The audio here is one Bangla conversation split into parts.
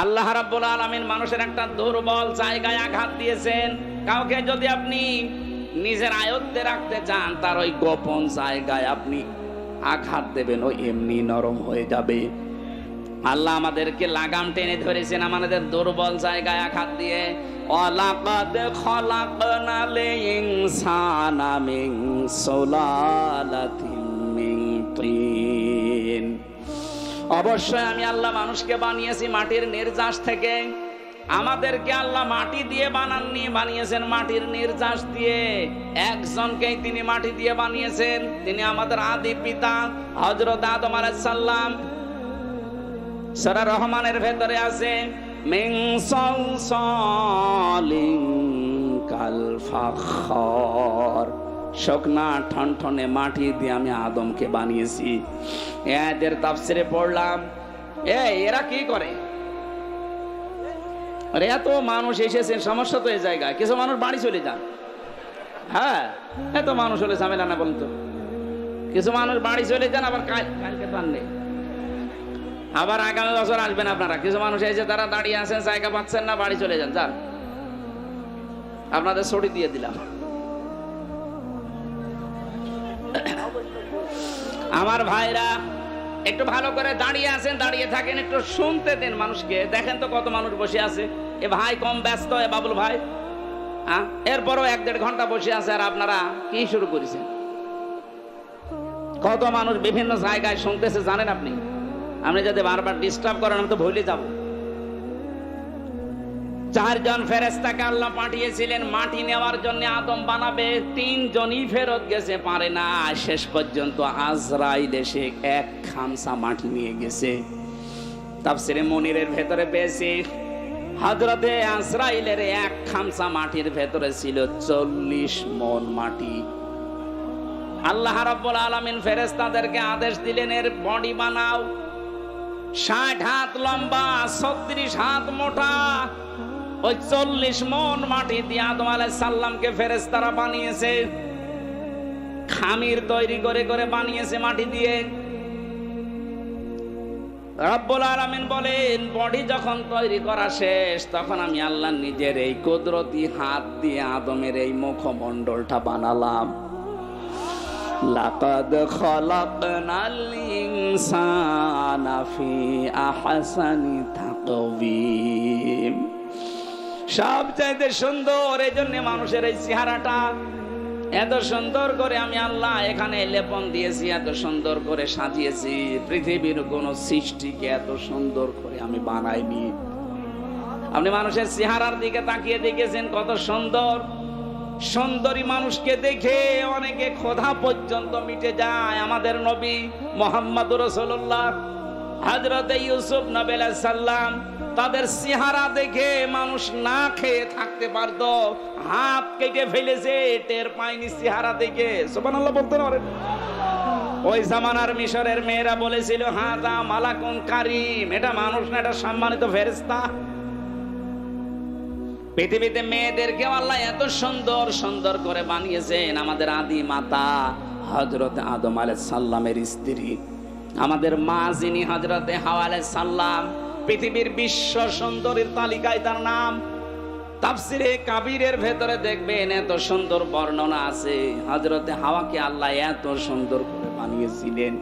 আল্লাহ রাব্বুল আলামিন মানুষের একটা দুর্বল জায়গায় আঘাত দিয়েছেন। কাউকে যদি আপনি নিজের আয়ত্তে রাখতে চান, তার ওই গোপন জায়গায় আপনি আঘাত দেবেন, ও এমনি নরম হয়ে যাবে। আল্লাহ আমাদেরকে লাগাম টেনে ধরেছেন আমাদের দুর্বল জায়গায় আঘাত দিয়ে। ওয়ালাকাদ খলাকনাল ইনসানা মিন সুলালাতিন মিন তিন। অবশ্যই আমি আল্লাহ মানুষকে বানিয়েছি মাটির নির্যাস থেকে। আমাদেরকে আল্লাহ মাটি দিয়ে বানাননি, বানিয়েছেন মাটির নির্যাস দিয়ে। একজনকেই তিনি মাটি দিয়ে বানিয়েছেন, তিনি আমাদের আদি পিতা হযরত আদম আলাইহিস সালাম। সূরা রহমানের ভেতরে আছে মিন সালসালিন কাল ফাখর, শুকনা ঠনঠনে মাটি দিয়ে আমি আদমকে বানিয়েছি। এদের তাফসিরে পড়লাম, এরা কি করে? আরে এত মানুষ এসেছেন, সমস্যা তো এই জায়গায়। কিছু মানুষ বাড়ি চলে যান। হ্যাঁ, এত মানুষ হলে ঝামেলা না বলতো। কিছু মানুষ বাড়ি চলে যান, আবার কালকে পান নেই, আবার আগামী বছর আসবেন আপনারা। কিছু মানুষ এসে তারা দাঁড়িয়ে আছেন, জায়গা পাচ্ছেন না, বাড়ি চলে যান। যান, আপনাদের ছুটি দিয়ে দিলাম। আমার ভাইরা একটু ভালো করে দাঁড়িয়ে আছেন, দাঁড়িয়ে থাকেন, একটু শুনতে দেন মানুষকে। দেখেন তো কত মানুষ বসে আছে। এ ভাই কম ব্যস্ত, এ বাবুল ভাই, এরপরও 1-1.5 ঘন্টা বসে আছে, আর আপনারা কি শুরু করেছেন? কত মানুষ বিভিন্ন জায়গায় শুনতেছে জানেন আপনি? আপনি যদি বারবার ডিস্টার্ব করেন, আমি তো ভুলে যাব। 4 জন ফেরেশতাকে আল্লাহ পাঠিয়েছিলেন মাটি নেওয়ার জন্য, আদম বানাবে। 3 জনই ফেরত গেছে, পারে না। শেষ পর্যন্ত আজরাইল এসে 1 খামসা মাটি নিয়ে গেছে। তাফসিরে মুনিরের ভেতরে পেয়েছি, হযরতে আজরাইলের 1 খামসা মাটির ভেতরে ছিল 40 মণ মাটি। আল্লাহ রাব্বুল আলামিন ফেরেশতাদেরকে আদেশ দিলেন, এর বডি বানাও। 60 হাত লম্বা, 36 হাত মোটা। ওই 40 মণ মাটি দিয়ে আদম আলাইহিস সালামকে ফেরেশতারা বানিয়েছে। খামির তৈরি করে করে বানিয়েছে মাটি দিয়ে। রব্বুল আলামিন বলেন, বডি যখন তৈরি করা শেষ, তখন আমি আল্লাহ নিজের এই কুদরতি হাত দিয়ে আদমের এই মুখমণ্ডলটা বানালাম। লাকাদ খলাকনাল ইনসানা ফি আহসানি তাকওয়িম। সবচাইতে সুন্দর, এই জন্য মানুষের এই চেহারাটা এত সুন্দর করে আমি আল্লাহ এখানে লেপন দিয়েছি, এত সুন্দর করে সাজিয়েছি। পৃথিবীর কোন সৃষ্টিকে এত সুন্দর করে আমি বানাইনি। আপনি মানুষের চেহারার দিকে তাকিয়ে দেখেছেন কত সুন্দর? সুন্দরী মানুষকে দেখে অনেকে ক্ষুধা পর্যন্ত মিটে যায়। আমাদের নবী মুহাম্মদুর রাসূলুল্লাহ, হযরত ইউসুফ নবী আলাইহিস সালাম, তাদের চেহারা দেখে মানুষ না খেয়ে থাকতে পারত। হাত কেটে ফেলেছে, টের পায়নি চেহারা দেখে। সুবহানাল্লাহ বলতে পারেন? ওই জামানার মিশরের মেয়েরা বলেছিল, হাযা মালাকুন কারীম, এটা মানুষ না, এটা সম্মানিত ফেরেশতা। পৃথিবীতে মেয়েদেরকে আল্লাহ এত সুন্দর সুন্দর করে বানিয়েছেন। আমাদের আদি মাতা হযরত আদম আলাইহিস সালামের স্ত্রী, আমাদের মা যিনি হযরতে হাওয়া আলাইহিস সালাম, পৃথিবীর বিশ্ব সুন্দরীর তালিকায় তার নাম। তাফসিরে কাবীরের ভেতরে দেখবেন এত সুন্দর বর্ণনা আছে। হযরতে হাওয়াকে আল্লাহ এত সুন্দর করে বানিয়েছিলেন।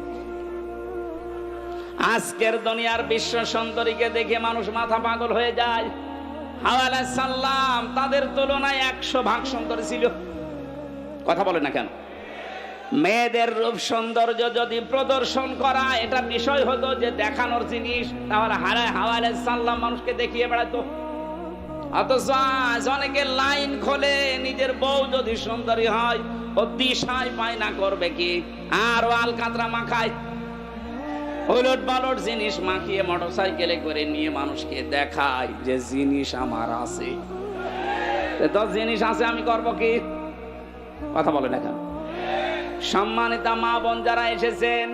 আজকের দুনিয়ার বিশ্ব সুন্দরীকে দেখে মানুষ মাথা পাগল হয়ে যায়। হাওয়া আলাইহিস সালাম তাদের তুলনায় 100 ভাগ সুন্দর ছিল। কথা বলে না কেন? মেয়েদের রূপ সৌন্দর্য যদি প্রদর্শন করা এটা বিষয় হতো যে দেখানোর জিনিস, তাহলে হাওয়া আলাইহিস সালাম মানুষকে দেখিয়ে বেড়াতো। অথচ আজ অনেকে লাইন খোলে, নিজের বউ যদি সুন্দরী হয় ও দিশায় পায়না করবে কি, আর ও আলকাতরা মাখায়, উলট পালট জিনিস মাখিয়ে মোটরসাইকেলে করে নিয়ে মানুষকে দেখায় যে জিনিস আমার আছে। 10 জিনিস আছে, আমি করব কি? কথা বলে না কেন? সম্মানিতা মা বোন যারা এসেছেন,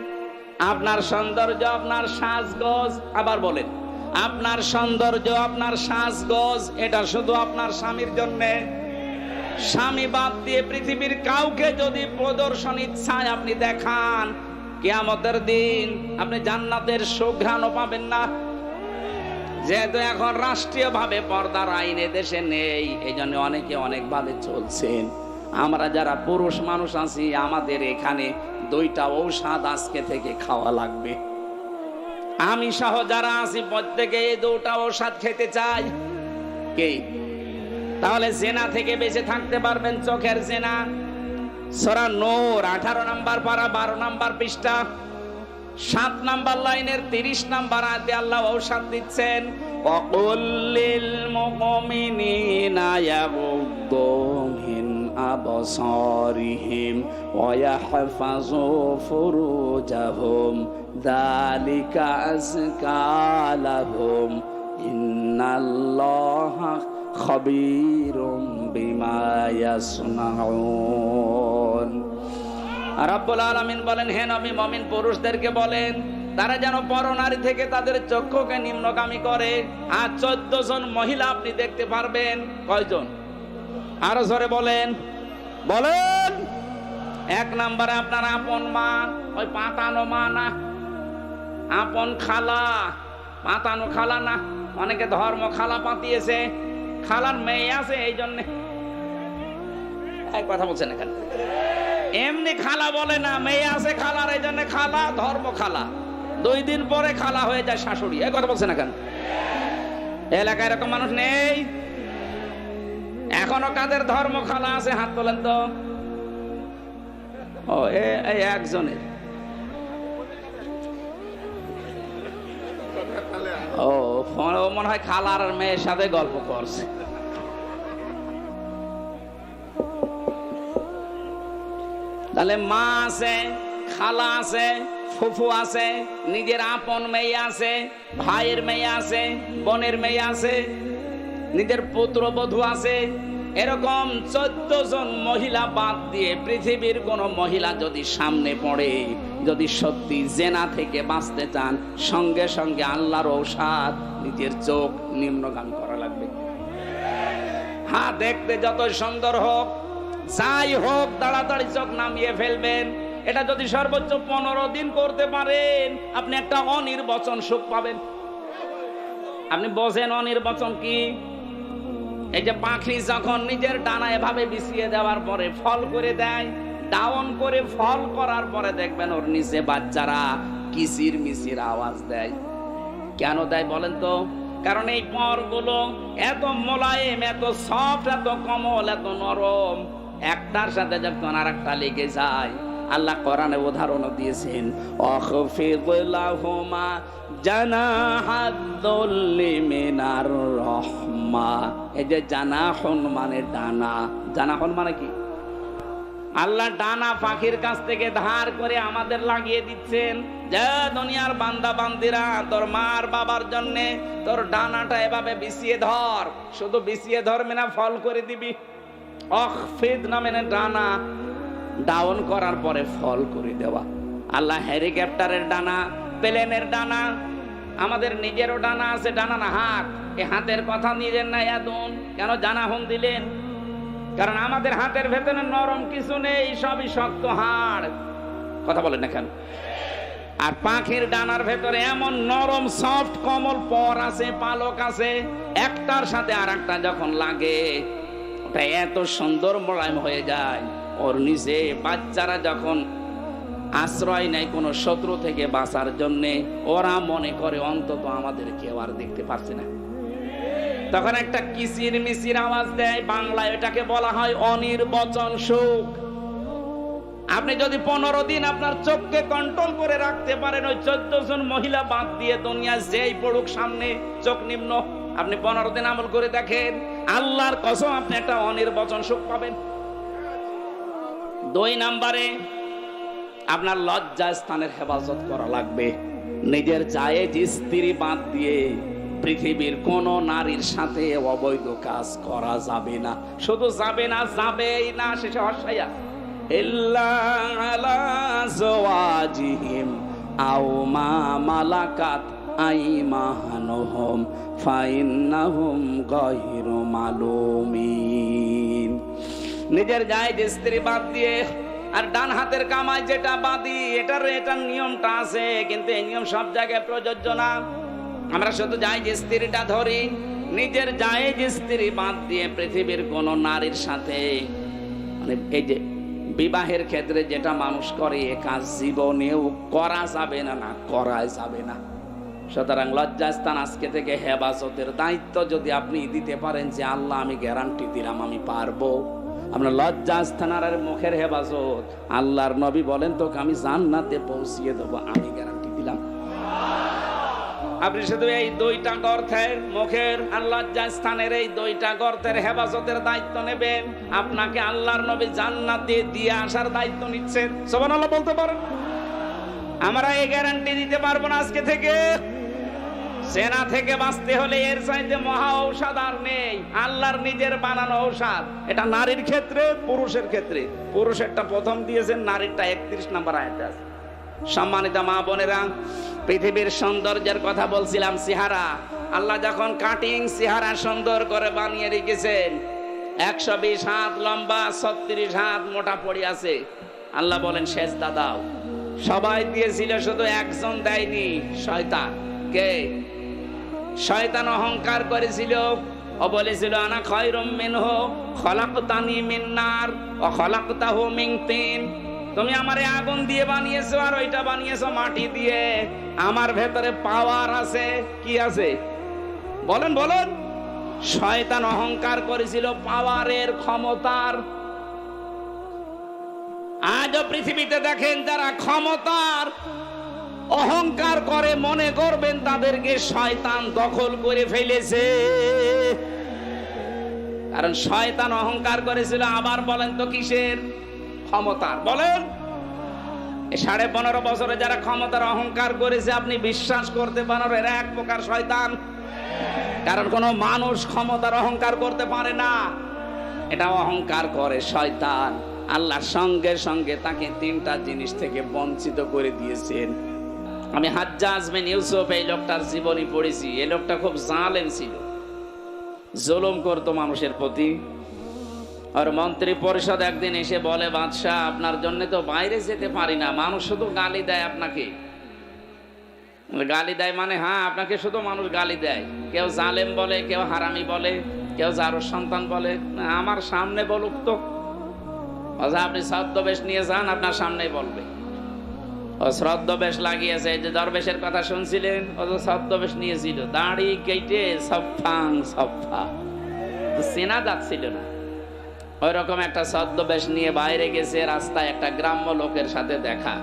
আপনার সৌন্দর্য, আপনার সাজগোজ, আবার বলেন আপনার সৌন্দর্য, আপনার সাজগোজ, এটা শুধু আপনার স্বামীর জন্য। স্বামী বাদ দিয়ে পৃথিবীর কাউকে যদি প্রদর্শন ইচ্ছায় আপনি দেখান, কিয়ামতের দিন আপনি জান্নাতের সুঘ্রাণও পাবেন না। যেহেতু এখন রাষ্ট্রীয়ভাবে পর্দার আইন দেশে নেই, এই জন্য অনেকে অনেকভাবে চলছেন। আমরা যারা পুরুষ মানুষ আছি, আমাদের এখানে 2টা ঔষধ আজকে থেকে খাওয়া লাগবে। আমি সহ যারা আছি প্রত্যেকে এই 2টা ঔষধ খেতে চাই। কে? তাহলে জেনা থেকে বেঁচে থাকতে পারবেন। চোখের জেনা, সূরা নূর 18 নম্বর পারা 12 নম্বর পৃষ্ঠা 7 নম্বর লাইনের 30 নম্বর আয়াতে আল্লাহ ঔষধ দিচ্ছেন, ওয়াকুল্লিল মুমিনিনা ইয়াগুদ্দু মিন আবসারিহিম ওয়া ইয়াহফাযু ফুরুজাহুম যালিকা আযকা লাহুম ইন্নাল্লাহা খাবীরুম বিমা ইয়াসনাউন। রাব্বুল আলামিন বলেন, হে নবী মুমিন পুরুষদেরকে বলেন তারা যেন পরনারী থেকে তাদের চক্ষুকে নিম্নগামী করে। আর 14 জন মহিলা আপনি দেখতে পারবেন। কয়জন? আরো জোরে বলেন, বলেন। 1 নম্বরে আপনার আপন মা, ওই পাতানো মা না, আপন খালা, পাতানো খালা না। অনেকে ধর্ম খালা পাতিয়েছে, খালার মেয়ে আছে এই জন্য। এক কথা বলছেন এখানে, এমনি খালা বলে না, মেয়ে আছে খালার, এই জন্য খালা, ধর্ম খালা। 2 দিন পরে খালা হয়ে যায় শাশুড়ি। এই কথা বলছেন এখানে। এলাকায় এরকম মানুষ নেই? এখনো কাদের ধর্ম খালা আছে হাত তোলেন তো। ও এই একজনের। ও মনে হয় খালার মেয়ের সাথে গল্প করছে। তাহলে মা আছে, খালা আছে, ফুফু আছে, নিজের আপন মেয়ে আছে, ভাইয়ের মেয়ে আছে, বোনের মেয়ে আছে, নিজের পুত্রবধূ আছে। এরকম 14 জন মহিলা বাদ দিয়ে পৃথিবীর কোন মহিলা যদি সামনে পড়ে, যদি সত্যি জেনা থেকে বাঁচতে চান, সঙ্গে সঙ্গে আল্লাহর ঔষধ নিজের চোখ নিম্নগামী করা লাগবে। হ্যাঁ, দেখতে যত সুন্দর হোক, যাই হোক, তাড়াতাড়ি চোখ নামিয়ে ফেলবেন। এটা যদি সর্বোচ্চ 15 দিন করতে পারেন, আপনি একটা অনির্বচন সুখ পাবেন। আপনি বোঝেন অনির্বচন কি? এই যে পাখি যখন নিজের ডানা এভাবে বিছিয়ে দেওয়ার পরে ফল করে দেয়, ডাউন করে ফল করার পরে দেখবেন ওর নিচে বাচ্চারা কিচির মিচির আওয়াজ দেয়। কেন দেয় বলেন তো? কারণ এই পরগুলো এত মোলায়েম, এত সফট, এত কোমল, এত নরম, একটার সাথে যখন আরেকটা লেগে যায়। আল্লাহ কোরআনে উদাহরণ দিয়েছেন, আখফিদ লাহুমা জানাহাদ-দুল্লি মিনার রাহমা। এই যে জানাহুন মানে ডানা, জানাহুন মানে কি? আল্লাহ ডানা পাখির কাছ থেকে ধার করে আমাদের লাগিয়ে দিচ্ছেন, যে দুনিয়ার বান্দা বান্দিরা তোর মার বাবার জন্য তোর ডানাটা এভাবে বিছিয়ে ধর। শুধু বিছিয়ে ধরবে না, ফল করে দিবি। আখফিদ না মানে ডানা ডাউন করার পরে ফল করে দেওয়া। আল্লাহ হেলিকপ্টারের ডানা, প্লেনের ডানা, আমাদের নিজেরও ডানা আছে। ডানা না হাত, এই হাতের কথা নিজের না এদন কেন জানাহুন দিলেন? কারণ আমাদের হাতের ভেতরে নরম কিছু নেই, সবই শক্ত হাড়। কথা বলেন না কেন? আর পাখির ডানার ভেতরে এমন নরম সফট কোমল পর আছে, পালক আছে, একটার সাথে আর একটা যখন লাগে ওটা এত সুন্দর মোলায়েম হয়ে যায়। ওর নিচে বাচ্চারা যখন আশ্রয় নেয় কোনো শত্রু থেকে বাঁচার জন্য, ওরা মনে করে অন্তত আমাদের কেউ আর দেখতে পারছে না, তখন একটা কিচির মিচির আওয়াজ দেয়। বাংলায় এটাকে বলা হয় অনির্বচন সুখ। আপনি যদি 15 দিন আপনার চোখকে কন্ট্রোল করে রাখতে পারেন, ওই 14 জন মহিলা বাদ দিয়ে দুনিয়া যেই পড়ুক সামনে, চোখ নিম্ন, আপনি 15 দিন আমল করে দেখেন, আল্লাহর কসম আপনি একটা অনির্বচন সুখ পাবেন। 2 নম্বরে আপনার লজ্জা স্থানের হেফাজত করা লাগবে। নিজের জায়েজ স্ত্রী বাদ দিয়ে পৃথিবীর কোন নারীর সাথে অবৈধ কাজ করা যাবে না। শুধু যাবে না, যাবেই না, শেষে হসাইয়া ইল্লা আলা যাওয়াজিহিম আও মা মালাকাত আইমানুহুম ফাইন্নাহুম গায়রু মালুমিন। নিজের জায়েজ স্ত্রী বাদ দিয়ে আর ডান হাতের কামাই যেটা বাদি, এটার নিয়মটা আছে, কিন্তু এই নিয়ম সব জায়গায় প্রযোজ্য না। আমরা শুধু জায়েজ স্ত্রীটা ধরি, নিজের জায়েজ স্ত্রী বাদ দিয়ে পৃথিবীর কোন নারীর সাথে, মানে এই যে বিবাহের ক্ষেত্রে যেটা মানুষ করে এ কাজ জীবনেও করা যাবে না, না করা যাবে না। সুতরাং লজ্জাস্থান আজকে থেকে হেফাজতের দায়িত্ব যদি আপনি দিতে পারেন যে আল্লাহ আমি গ্যারান্টি দিলাম আমি পারবো, আপনার লজ্জাস্থানের আর মুখের হেফাজত, আল্লাহর নবী বলেন তোকে আমি জান্নাতে পৌঁছিয়ে দেবো, আমি গ্যারান্টি দিলাম। আপনি শুধু এই দুইটা গর্তের, মুখের আর লজ্জাস্থানের এই দুইটা গর্তের হেফাজতের দায়িত্ব নেবেন, আপনাকে আল্লাহর নবী জান্নাত দিয়ে আসার দায়িত্ব নিচ্ছেন। সুবহানাল্লাহ বলতে পারেন? আমরা এই গ্যারান্টি দিতে পারবো না আজকে থেকে। সেনা থেকে বাঁচতে হলে এর চাইতে মহা ঔষধ আর নেই, আল্লাহর নিজের বানানো ঔষধ। এটা নারীর ক্ষেত্রে, পুরুষের ক্ষেত্রে। পুরুষেরটা প্রথম দিয়েছেন, নারীরটা 31 নম্বর আয়াতে আছে। সম্মানিত মা বোনেরা, পৃথিবীর সৌন্দর্যের কথা বলছিলাম, চেহারা। আল্লাহ যখন কাটিং চেহারা সুন্দর করে বানিয়ে রেখেছেন, 120 হাত লম্বা, 36 হাত মোটা পড়ে আছে। আল্লাহ বলেন সেজদা দাও। সবাই দিয়েছিল, শুধু একজন দেয়নি, শয়তান। কে? শয়তান অহংকার করেছিল, ও বলেছিল আনা খায়রুম মিনহু খলাকতানি মিন নার ওয়া খলাকতাহু মিন তিন। তুমি আমারে আগুন দিয়ে বানিয়েছো আর ওইটা বানিয়েছো মাটি দিয়ে। আমার ভেতরে পাওয়ার আছে। কি আছে? বলেন বলেন। শয়তান অহংকার করেছিল পাওয়ারের, ক্ষমতার। আজও পৃথিবীতে দেখেন যারা ক্ষমতার অহংকার করে, মনে করবেন তাদেরকে শয়তান দখল করে ফেলেছে। কারণ শয়তান অহংকার করেছিল। আবার বলেন তো কিসের? ক্ষমতার। বলেন। 15.5 বছরে যারা ক্ষমতার অহংকার করেছে, আপনি বিশ্বাস করতে পারেন এরা এক প্রকার শয়তান। কারণ কোন মানুষ ক্ষমতার অহংকার করতে পারে না, এটা অহংকার করে শয়তান। আল্লাহর সঙ্গে সঙ্গে তাকে 3টা জিনিস থেকে বঞ্চিত করে দিয়েছেন। আমি হাজ্জাজ বিন ইউসুফ এই লোকটার জীবনী পড়েছি। এই লোকটা খুব জালেম ছিল, জুলুম করত মানুষের প্রতি। আর মন্ত্রী পরিষদ একদিন এসে বলে, বাদশাহ আপনার জন্য তো বাইরে যেতে পারি না, মানুষ শুধু গালি দেয় আপনাকে। গালি দেয় মানে? হ্যাঁ, আপনাকে শুধু মানুষ গালি দেয়। কেউ জালেম বলে, কেউ হারামি বলে, কেউ জারোর সন্তান বলে। না, আমার সামনে বলুক তো। আপনি ছদ্মবেশ নিয়ে যান, আপনার সামনেই বলবে। ও ছদ্মবেশ লাগিয়েছে। এই যে দরবেশের কথা শুনছিলেন, ও তো ছদ্মবেশ নিয়েছিল, দাড়ি কেটে সফাং সফা, চেনা যাচ্ছিল না। ওই রকম একটা ছদ্মবেশ নিয়ে বাইরে গেছে। রাস্তায় একটা গ্রাম্য লোকের সাথে দেখা।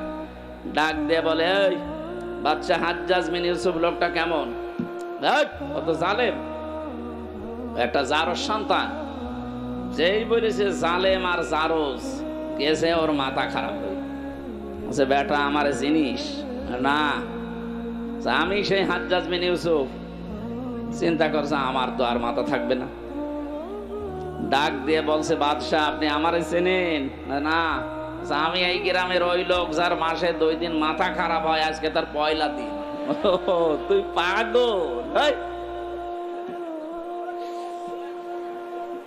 ডাক দিয়ে বলে, এই বাদশা হাজ্জাজ বিন ইউসুফ লোকটা কেমন? ও তো জালেম, একটা জারোর সন্তান। যেই বলেছে জালেম আর জারোজ, গেছে ওর মাথা খারাপ হয়ে। বেটা আমার জিনিস না, আমি সেই হাজ্জাজ বিন ইউসুফ। চিন্তা করছে আমার তো আর মাথা থাকবে না। ডাক দিয়ে বলছে, বাদশাহ আপনি আমারে চেনেন? না। আমি এই গ্রামের ওই লোক যার মাসে 2 দিন মাথা খারাপ হয়, আজকে তার পয়লা দিন। তুই পাগল?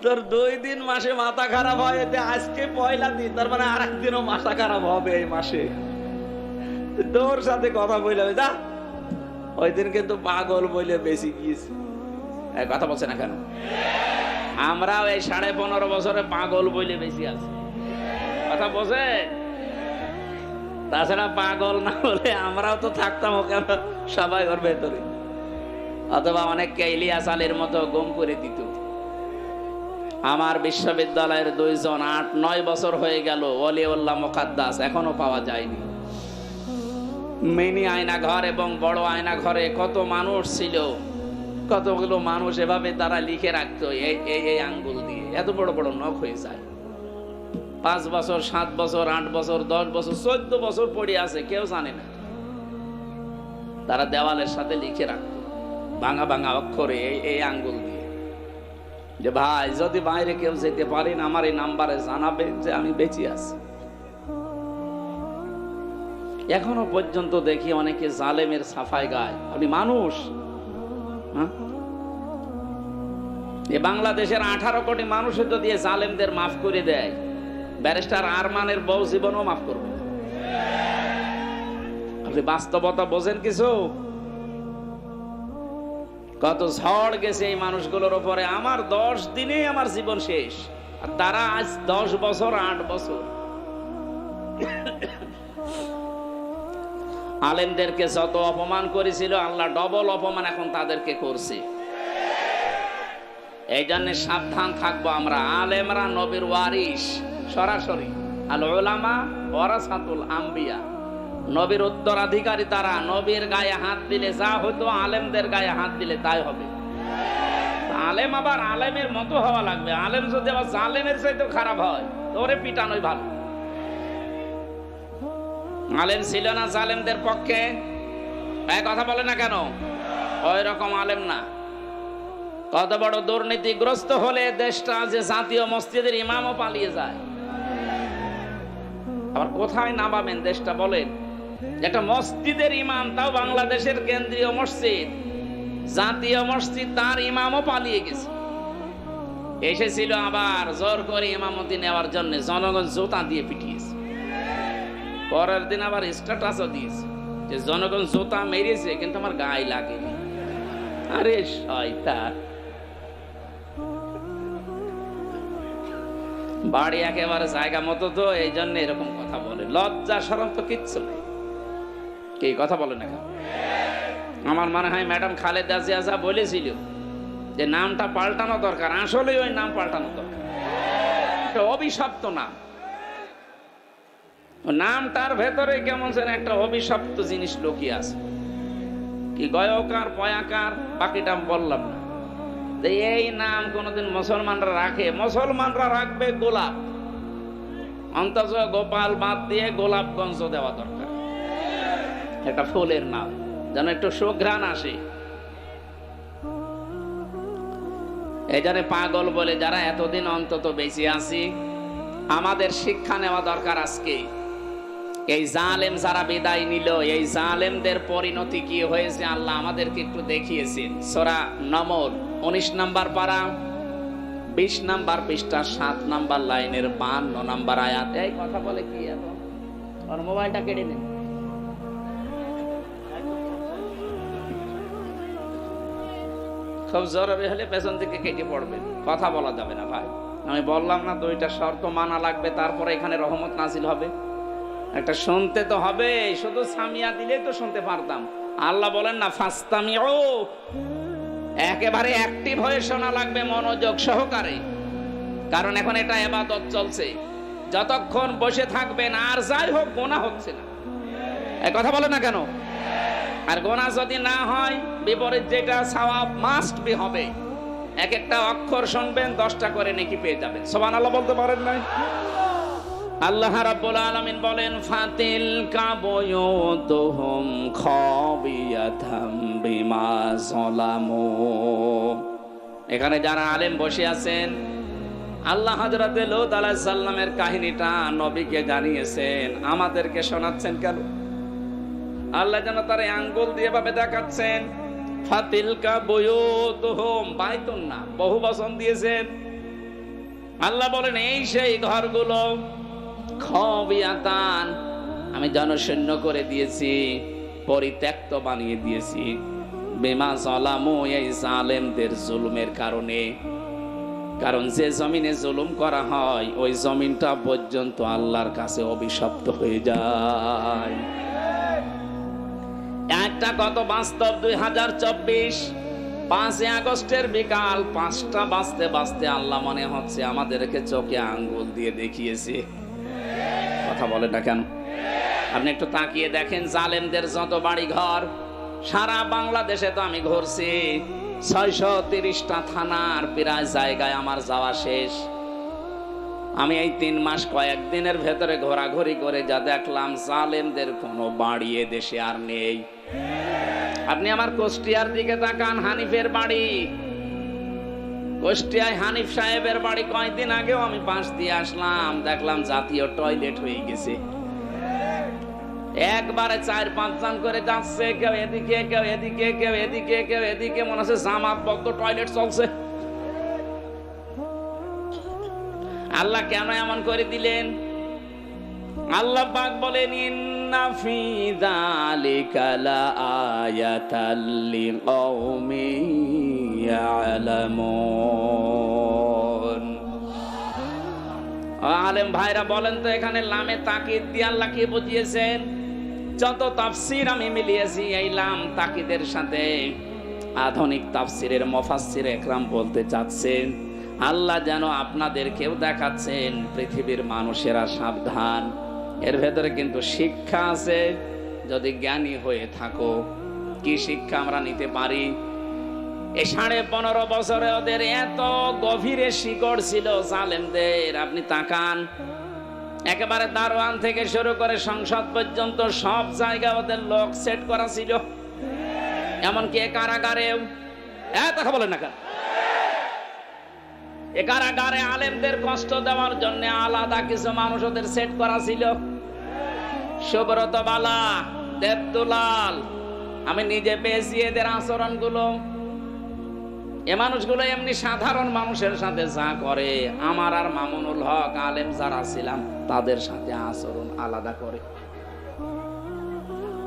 তোর 2 দিন মাসে মাথা খারাপ হয়, আজকে পয়লা দিন, তার মানে আর একদিনও মাথা খারাপ হবে এই মাসে। তোর সাথে কথা বলে যা, ওই দিন কিন্তু পাগল বলে বেশি গিয়েছে। কথা বলছে না কেন? আমরাও এই 15.5 বছরে পাগল বলে বেশি আছি। কথা বোঝে? তাছাড়া পাগল না বলে আমরাও তো থাকতাম ওখানে সবাই ওর ভেতরে। অথবা অনেককে ইলিয়াস আলীর মতো গুম করে দিত। আমার বিশ্ববিদ্যালয়ের 2 জন 8-9 বছর হয়ে গেল, ওলিউল্লাহ মুকাদ্দাস, এখনো পাওয়া যায়নি। মিনি আয়না ঘর এবং বড় আয়না ঘরে কত মানুষ ছিল, কতগুলো মানুষ এভাবে তারা লিখে রাখতো এই আঙ্গুল দিয়ে। এত বড় বড় নখ হয়ে যায়। 5 বছর, 7 বছর, 8 বছর, 10 বছর, 14 বছর পড়ে আছে, কেউ জানে না। তারা দেওয়ালের সাথে লিখে রাখতো ভাঙা ভাঙা অক্ষরে এই আঙ্গুল দিয়ে, যে ভাই যদি বাইরে কেউ যেতে পারেন আমার এই নাম্বারে জানাবেন যে আমি বেঁচে আছি। এখনো পর্যন্ত দেখি অনেকে জালেমের সাফাই গায়। আপনি মানুষ? বাংলাদেশের 18 কোটি মানুষের যদি জালেমদের মাফ করে দেয়, ব্যারিস্টার আরমানের বউ জীবনও মাফ করবে। আপনি বাস্তবতা বোঝেন কিছু? কত ঝড় গেছে এই মানুষগুলোর উপরে। আমার 10 দিনে আমার জীবন শেষ, আর তারা আজ 10 বছর 8 বছর। আলেমদেরকে যত অপমান করেছিল আল্লাহ ডবল অপমান এখন তাদেরকে করছে। এই জন্য সাবধান থাকবো আমরা। আলেমরা নবীর ওয়ারিস সরাসরি, আল উলামা ওয়ারাসাতুল আম্বিয়া, নবীর উত্তরাধিকারী তারা। নবীর গায়ে হাত দিলে যা হতো আলেমদের গায়ে হাত দিলে তাই হবে। আলেম আবার আলেমের মতো হওয়া লাগবে। আলেম যদি আবার জালেমের চাইতে খারাপ হয় তো ওরে পিটানোই ভালো। আলেম ছিল না জালেমদের পক্ষে? এই কথা বলে না কেন? ওই রকম আলেম না। কত বড় দুর্নীতিগ্রস্ত হলে দেশটা যে জাতীয় মসজিদের ইমামও পালিয়ে যায়। আবার কোথায় নামাবেন দেশটা বলেন? একটা মসজিদের ইমাম, তাও বাংলাদেশের কেন্দ্রীয় মসজিদ, জাতীয় মসজিদ, তার ইমামও পালিয়ে গেছে। এসেছিল আবার জোর করে ইমামতি নেওয়ার জন্য, জনগণ জুতা দিয়ে পিটিয়েছে। পরের দিন আবার স্ট্যাটাসও দিয়েছে যে জনগণ জুতা মেরেছে কিন্তু আমার গায়ে লাগেনি। আরে শয়তান, বাড়ি একেবারে জায়গা মতো তো, এই জন্য এরকম কথা বলে। লজ্জা শরম তো কিচ্ছু নেই। কি কথা বলে না? আমার মনে হয় ম্যাডাম খালেদা জিয়া যা বলেছিল যে নামটা পাল্টানো দরকার, আসলে ওই নাম পাল্টানো দরকার। একটা অভিশপ্ত নাম, নামটার ভেতরে কেমন যেন একটা অভিশপ্ত জিনিস লুকিয়ে আছে। কি গয়কার পয়াকার বাকিটা বললাম না। এই নাম কোনদিন মুসলমানরা রাখে? মুসলমানরা রাখবে গোলাপ, অন্তত গোপাল বাদ দিয়ে গোলাপগঞ্জ দেওয়া দরকার। একটা ফুলের নাম যেন একটু সুঘ্রাণ আসে। এই জন্য পাগল বলে যারা এতদিন অন্তত বেঁচে আছি, আমাদের শিক্ষা নেওয়া দরকার আজকে। এই জালেম যারা বিদায় নিল, এই জালেমদের পরিণতি কি হয়েছে আল্লাহ আমাদেরকে একটু দেখিয়েছেন। সূরা নমল 19 নম্বর পারা 20 নম্বর পৃষ্ঠা 7 নম্বর লাইনের 52 নম্বর আয়াত। এই কথা বলে কি এখন? আর মোবাইলটা কেটে নিন। খুব জরুরি হলে পেছন থেকে কেটে পড়বেন, কথা বলা যাবে না ভাই। আমি বললাম না 2টা শর্ত মানা লাগবে, তারপরে এখানে রহমত নাজিল হবে। একটা শুনতে তো হবে, শুধু সামিয়া দিলেই তো শুনতে পারতাম। আল্লাহ বলেন না ফাস্তামিউ, একেবারে অ্যাক্টিভ হয়ে শোনা লাগবে, মনোযোগ সহকারে। কারণ এখন এটা ইবাদত চলছে। যতক্ষণ বসে থাকবেন আর যাই হোক গুনাহ হচ্ছে না। এই কথা বলে না কেন? আর গুনাহ যদি না হয়, বিপরীত যেটা সওয়াব মাস্ট বি হবে। এক একটা অক্ষর শুনবেন 10টা করে নেকি পেয়ে যাবেন। সুবহানাল্লাহ বলতে পারেন না? আল্লাহ রাব্বুল আলামিন বলেন ফাতিলকা বুয়ুতুহুম খাবিয়াতাম বিমা যালামু। এখানে যারা আলেম বসে আছেন, আল্লাহ হযরত লূত আলাইহিস সালামের কাহিনীটা নবীকে জানিয়েছেন, আমাদেরকে শোনাচ্ছেন কেন? আল্লাহ যেন তার আঙ্গুল দিয়ে ভাবে দেখাচ্ছেন। ফাতিলকা বুয়ুতুহুম, বাইতুন না, বহু বচন দিয়েছেন। আল্লাহ বলেন এই সেই ঘরগুলো, খাবিয়াতান, আমি জনশূন্য করে দিয়েছি, পরিত্যক্ত বানিয়ে দিয়েছি। বিমা যালামু, এই জালেমদের জুলুমের কারণে। কারণ যে জমিনে জুলুম করা হয় ওই জমিনটা পর্যন্ত আল্লাহর কাছে অভিশপ্ত হয়ে যায়। একটা কত বাস্তব 2024 5 আগস্টের বিকাল 5টা বাজতে বাজতে আল্লাহ মনে হচ্ছে আমাদেরকে চোখে আঙ্গুল দিয়ে দেখিয়েছে। কথা বলে না কেন? আপনি একটু তাকিয়ে দেখেন, জালেমদের যত বাড়ি ঘর সারা বাংলাদেশে তো আমি ঘুরছি, 630টা থানার প্রায় জায়গায় আমার যাওয়া শেষ। আমি এই 3 মাস কয়েকদিনের ভেতরে ঘোরাঘুরি করে যা দেখলাম, জালেমদের কোনো বাড়ি এ দেশে আর নেই। আপনি আমার কুষ্টিয়ার দিকে তাকান, হানিফের বাড়ি, কুষ্টিয়ায় হানিফ সাহেবের বাড়ি কয়েকদিন আগেও আমি পাশ দিয়ে আসলাম, দেখলাম জাতীয় টয়লেট হয়ে গেছে। একবারে 4-5 জন করে যাচ্ছে, কেউ এদিকে কেউ এদিকে কেউ এদিকে কেউ এদিকে, মনে হচ্ছে জামাতবদ্ধ টয়লেট চলছে। আল্লাহ কেন এমন করে দিলেন? আল্লাহ পাক বলেন ইন্না ফি যালিকা লাআয়াতাল লিকাউমিন ইয়ালামুন। আলেম ভাইরা বলেন তো এখানে লামে তাকিদ দিয়ে আল্লাহ কি বুঝিয়েছেন? যত তাফসীর আমি মিলিয়েছি এই লাম তাকিদের সাথে আধুনিক তাফসীরের মুফাসসির একরাম বলতে চাচ্ছেন আল্লাহ যেন আপনাদেরকেও দেখাচ্ছেন পৃথিবীর মানুষেরা সাবধান, এর ভেতরে কিন্তু শিক্ষা আছে যদি জ্ঞানী হয়ে থাকো। কি শিক্ষা আমরা নিতে পারি? এই 15.5 বছরে ওদের এত গভীরে শিকড় ছিল জালেমদের। আপনি তাকান, একেবারে দারোয়ান থেকে শুরু করে সংসদ পর্যন্ত সব জায়গায় ওদের লোক সেট করা ছিল, এমনকি কারাগারেও। কথা বলেন না কেন? এ কারাগারে আলেমদের কষ্ট দেওয়ার জন্য আলাদা কিছু মানুষ ওদের সেট করা ছিল। সুব্রত বালা, দেবদুলাল, আমি নিজে পেয়েছি এদের আচরণ গুলো। এ মানুষগুলো এমনি সাধারণ মানুষের সাথে যা করে, আমার আর মামুনুল হক আলেম যারা ছিলাম তাদের সাথে আচরণ আলাদা করে।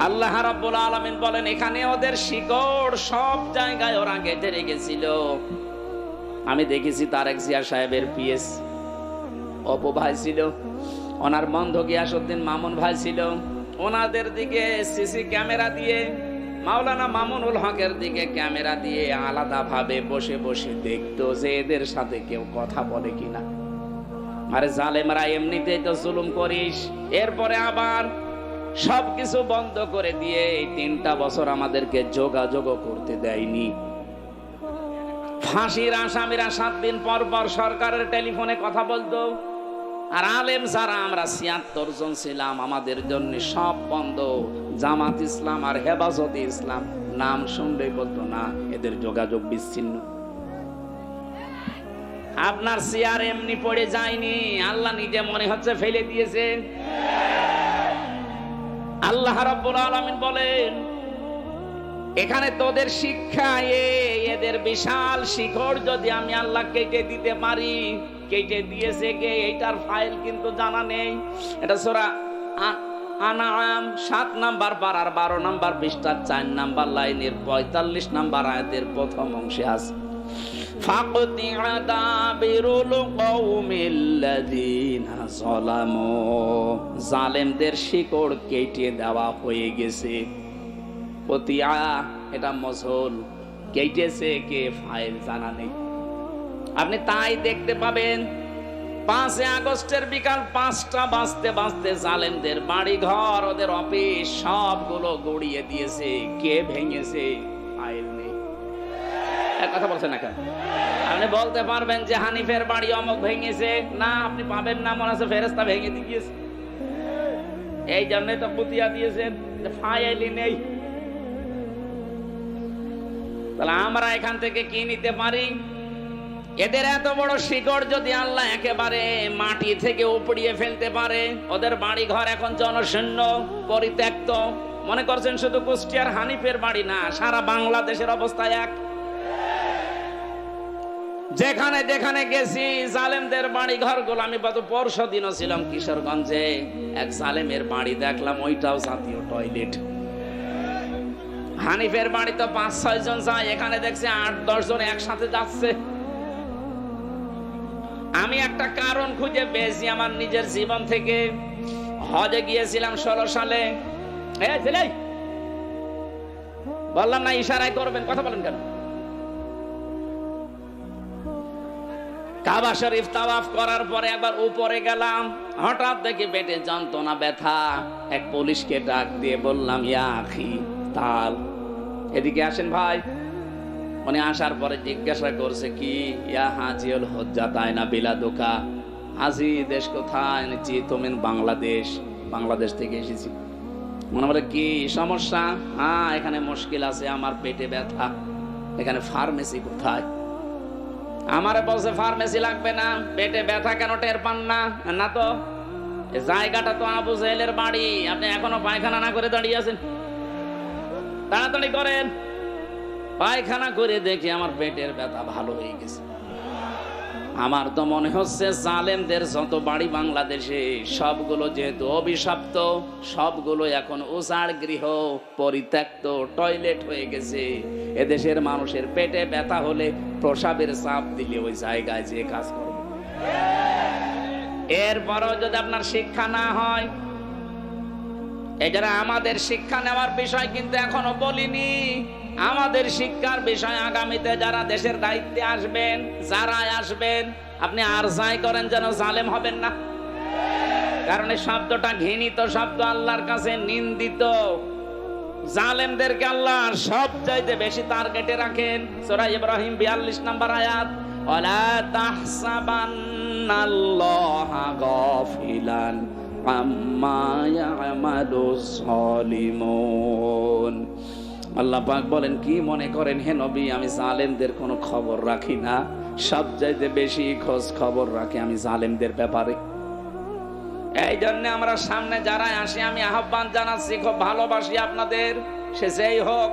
আল্লাহ রাব্বুল আলামিন বলেন এখানে ওদের শিকড় সব জায়গায় ওরা গেঁথে রেখেছিল। আমি দেখেছি তারেক জিয়া সাহেবের পিএস অপু ভাই ছিল, ওনার বন্ধু গিয়াসউদ্দিন মামুন ভাই ছিল, ওনাদের দিকে সিসি ক্যামেরা দিয়ে, মাওলানা মামুনুল হকের দিকে ক্যামেরা দিয়ে আলাদা ভাবে বসে বসে দেখতো যে এদের সাথে কেউ কথা বলে কিনা। আরে জালেমরা এমনিতেই তো জুলুম করিস, এরপরে আবার সবকিছু বন্ধ করে দিয়ে এই 3টা বছর আমাদেরকে যোগাযোগ করতে দেয়নি। ফাঁসির আসামিরা 7 দিন পর পর সরকারের টেলিফোনে কথা বলতো, আর আলেম যারা আমরা 76 জন ছিলাম আমাদের জন্য সব বন্ধ। জামাত ইসলাম আর হেফাজতে ইসলাম নাম শুনলেই বলতো না, এদের যোগাযোগ বিচ্ছিন্ন। আপনার চেয়ার এমনি পড়ে যায়নি, আল্লাহ নিজে মনে হচ্ছে ফেলে দিয়েছে। আল্লাহ রাব্বুল আলামিন বলেন এখানে তোদের শিক্ষা, এদের বিশাল শিকড় যদি আমি আল্লাহ কেটে দিতে পারি। কেটে দিয়েছে কে এইটার ফাইল কিন্তু জানা নেই। এটা সূরা আনআম 7 নাম্বার পারার 12 নাম্বার পৃষ্ঠার 4 নাম্বার লাইনের 45 নাম্বার আয়াতের প্রথম অংশে আছে ফাকতিআ দাবিরুল কওমিল্লাযিনা যালামু। জালেমদের শিকড় কেটে দেওয়া হয়ে গেছে। কতিয়া এটা মজহুল, কেটেছে কে ফাইল জানা নেই। আপনি তাই দেখতে পাবেন 5 আগস্টের বিকাল 5টা বাজতে বাজতে জালেমদের বাড়ি ঘর, ওদের অফিস সবগুলো গড়িয়ে দিয়েছে। কে ভেঙেছে? ফাইল নেই। এক কথা বলছেন না কেন? আপনি বলতে পারবেন যে হানিফের বাড়ি অমুক ভেঙেছে? না, আপনি পাবেন না। মনে আছে ফেরেশতা ভেঙে দিয়েছে, এই জন্যই তো পুতিয়া দিয়েছেন, ফাইলই নেই। তাহলে আমরা এখান থেকে কি নিতে পারি? এদের এত বড় শিকড় যদি আল্লাহ একেবারে মাটি থেকে উপড়িয়ে ফেলতে পারে, ওদের বাড়ি ঘর এখন জনশূন্য পরিত্যক্ত। মনে করছেন শুধু কুষ্টিয়ার হানিফের বাড়ি না, সারা বাংলাদেশের অবস্থা এক। যেখানে যেখানে গেছি জালেমদের বাড়ি ঘর গুলো, আমি গত পরশু দিনও ছিলাম কিশোরগঞ্জে, এক জালেমের বাড়ি দেখলাম, ওইটাও জাতীয় টয়লেট। হানিফের বাড়ি তো 5-6 জন যায়, এখানে দেখছি 8-10 জন একসাথে যাচ্ছে। আমি একটা কারণ খুঁজে পেয়েছি আমার নিজের জীবন থেকে। হজে গিয়েছিলাম 16 সালে। বললাম না ইশারায় করবেন, কথা বলেন কেন? কাবা শরীফ তাওয়াফ করার পরে একবার উপরে গেলাম, হঠাৎ দেখি পেটে যন্ত্রণা, ব্যথা। এক পুলিশকে ডাক দিয়ে বললাম, ইয়া আখি তাল, এদিকে আসেন ভাই। উনি আসার পরে জিজ্ঞাসা করছে, কি? ইয়া হাজিউল হুজ্জাতাইনা বিলাদুকা, হাজি দেশ কোথায়? জি তুমি বাংলাদেশ। বাংলাদেশ থেকে এসেছি। মনে বলে কি সমস্যা? হ্যাঁ এখানে মুশকিল আছে, আমার পেটে ব্যথা। এখানে ফার্মেসি কোথায়? আমারে বলছে ফার্মেসি লাগবে না, পেটে ব্যথা কেন টের পান না? না তো, জায়গাটা তো আবু জেহেলের বাড়ি, আপনি এখনো পায়খানা না করে দাঁড়িয়ে আছেন, তাড়াতাড়ি করেন। পায়খানা করে দেখি আমার পেটের ব্যথা ভালো হয়ে গেছে। আমার তো মনে হচ্ছে জালেমদের যত বাড়ি বাংলাদেশে সবগুলো যেহেতু অভিশপ্ত, সবগুলো এখন উজাড় গৃহ, পরিত্যক্ত টয়লেট হয়ে গেছে। এদেশের মানুষের পেটে ব্যথা হলে প্রসাবের চাপ দিলে ওই জায়গায় যে কাজ করবে। এরপরও যদি আপনার শিক্ষা না হয়, এই যারা আমাদের শিক্ষা নেওয়ার বিষয় কিন্তু এখনো বলিনি। আমাদের শিক্ষার বিষয় আগামীতে যারা দেশের দায়িত্বে আসবেন, যারা আসবেন, আপনি আর যাই করেন যেন জালেম হবেন না। কারণ এই শব্দটা ঘৃণিত শব্দ, আল্লাহর কাছে নিন্দিত। জালেমদেরকে আল্লাহ সব চাইতে বেশি টার্গেটে রাখেন। সূরা ইব্রাহিম 42 নম্বর আয়াত, ওয়ালা তাহসাবান্নাল্লাহা গাফিলান আম্মা ইয়ামালুজ যালিমুন। আল্লাহ পাক বলেন, কি মনে করেন হে নবী আমি জালেমদের কোনো খবর রাখি না? সবচাইতে বেশি খোঁজ খবর রাখি আমি জালেমদের ব্যাপারে। এই জন্য আমরা সামনে যারা আসি আমি আহ্বান জানাচ্ছি, খুব ভালোবাসি আপনাদের, সে যেই হোক,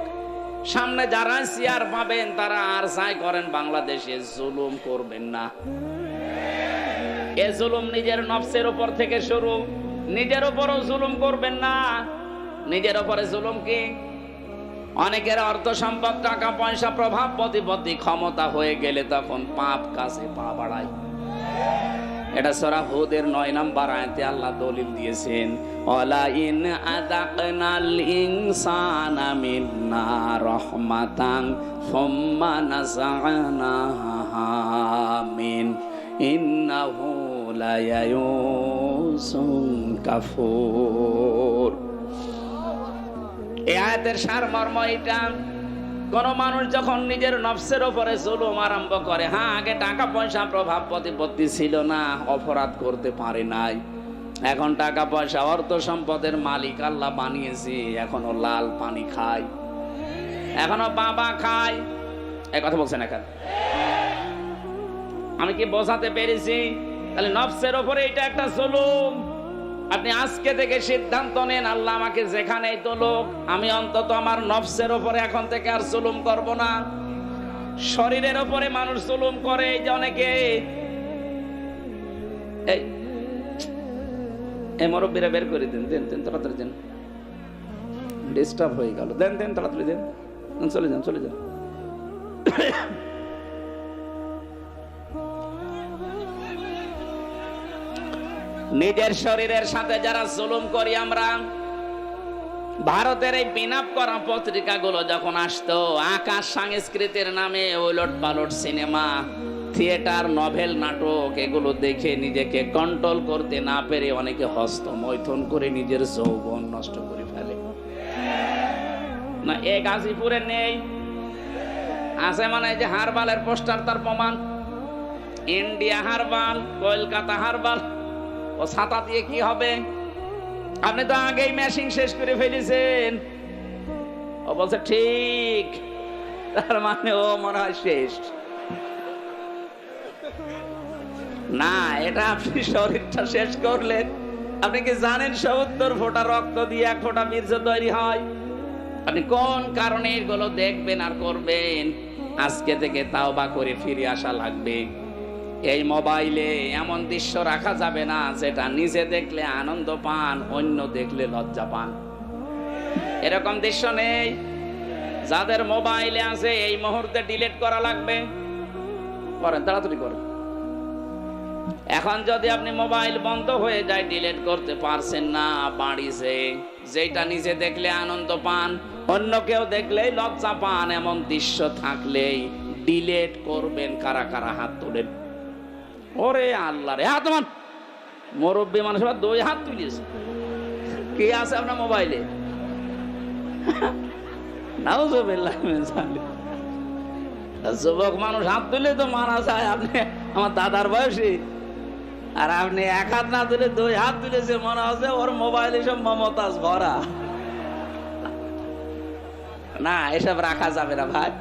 সামনে যারা চেয়ার পাবেন তারা আর যাই করেন বাংলাদেশে জুলুম করবেন না। এ জুলুম নিজের নফসের উপর থেকে শুরু, নিজের উপরও জুলুম করবেন না। নিজের উপরে জুলুম কি? অনেকের অর্থ সম্পদ, টাকা পয়সা, প্রভাব প্রতিপত্তি, ক্ষমতা হয়ে গেলে তখন পাপ কাজে পা বাড়ায়। এটা সূরা হুদের 9 নম্বর আয়াতে আল্লাহ দলিল দিয়েছেন, ওয়ালা ইন আযাকনাল ইনসানা মিন্না রাহমাতান সুম্মা নাযা'নাহা মিন ইন্নাহু লায়ায়ুসুন কাফুর। এই আয়াতের সারমর্ম এটা, কোন মানুষ যখন নিজের নফসের উপরে জুলুম আরম্ভ করে, হ্যাঁ আগে টাকা পয়সা, প্রভাব প্রতিপত্তি ছিল না, অপরাধ করতে পারে নাই, এখন টাকা পয়সা, অর্থ সম্পদের মালিক আল্লাহ বানিয়েছে, এখনো লাল পানি খায়, এখনো বাবা খায়। এই কথা বলছেন এখন? আমি কি বোঝাতে পেরেছি? তাহলে নফসের উপরে এটা একটা জুলুম। আপনি আজকে থেকে সিদ্ধান্ত নেন, আল্লাহ আমাকে যেখানেই তোলুক, আমি অন্তত আমার নফসের উপরে এখন থেকে আর জুলুম করব না। শরীরের উপরে মানুষ জুলুম করে, এই যে অনেকে, এই মুরব্বীরা বের করে দেন, দেন দেন তাড়াতাড়ি দেন, ডিস্টার্ব হয়ে গেল, দেন দেন তাড়াতাড়ি দেন, চলে যান চলে যান। নিজের শরীরের সাথে যারা জুলুম করি আমরা, ভারতের এই বিনাপ করা পত্রিকাগুলো যখন আসতো, আকাশ সংস্কৃতির নামে ওলট পালট সিনেমা, থিয়েটার, নভেল, নাটক, এগুলো দেখে নিজেকে কন্ট্রোল করতে না পেরে অনেকে হস্তমৈথুন করে নিজের যৌবন নষ্ট করে ফেলে। না এ গাজীপুরে নেই? আছে মানে যে হারবালের পোস্টার, তার প্রমাণ। ইন্ডিয়া হারবাল, কলকাতা হারবাল, ও ছাতা দিয়ে কি হবে? আপনি তো আগেই মেশিন শেষ করে ফেলেছেন। ও বলছে ঠিক, তার মানে ও মনে হয় শেষ না। এটা আপনি শরীরটা শেষ করলেন। আপনি কি জানেন ৭০ ফোঁটা রক্ত দিয়ে 1 ফোঁটা বীর্য তৈরি হয়? আপনি কোন কারণে এগুলো দেখবেন আর করবেন? আজকে থেকে তাওবা করে ফিরে আসা লাগবে। এই মোবাইলে এমন দৃশ্য রাখা যাবে না যেটা নিজে দেখলে আনন্দ পান, অন্য দেখলে লজ্জা পান। এরকম দৃশ্য নেই। যাদের মোবাইলে আছে এই মুহূর্তে ডিলিট করা লাগবে। করেন, তাড়াতাড়ি করেন। এখন যদি আপনি মোবাইল বন্ধ হয়ে যায়, ডিলিট করতে পারছেন না, বাড়িছে, যেটা নিজে দেখলে আনন্দ পান, অন্য কেউ দেখলেই লজ্জা পান, এমন দৃশ্য থাকলেই ডিলিট করবেন। কারা কারা হাত তোলেন? ওরে আল্লাহ রে, হাত মান। মুরব্বী মানুষ 2 হাত তুলিয়েছে। কি আছে আপনার মোবাইলে? নাউজুবিল্লাহ মিন যালিক। যুবক মানুষ হাত তুলে তো মারা যায়। আপনি আমার দাদার বয়সী, আর আপনি 1 হাত না তুলে 2 হাত তুলেছে, মনে হচ্ছে ওর মোবাইলে সব মমতাজ ভরা। না, এসব রাখা যাবে না ভাই।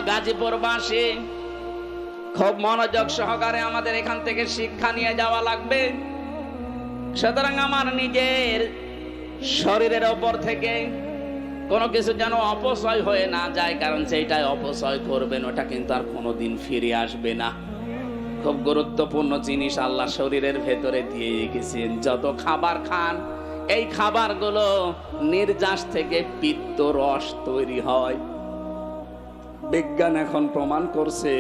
গাজীপুরবাসী খুব মনোযোগ সহকারে আমাদের এখান থেকে শিক্ষা নিয়ে যাওয়া লাগবে। সুতরাং আমার নিজের শরীরের ওপর থেকে কোনো কিছু যেন অপচয় হয়ে না যায়, কারণ সেইটাই অপচয় করবেন ওটা কিন্তু আর কোনোদিন ফিরে আসবে না। খুব গুরুত্বপূর্ণ জিনিস আল্লাহ শরীরের ভেতরে দিয়ে রেখেছেন। যত খাবার খান, এই খাবারগুলো নির্যাস থেকে পিত্ত রস তৈরি হয়। বিজ্ঞান এখন প্রমাণ করছে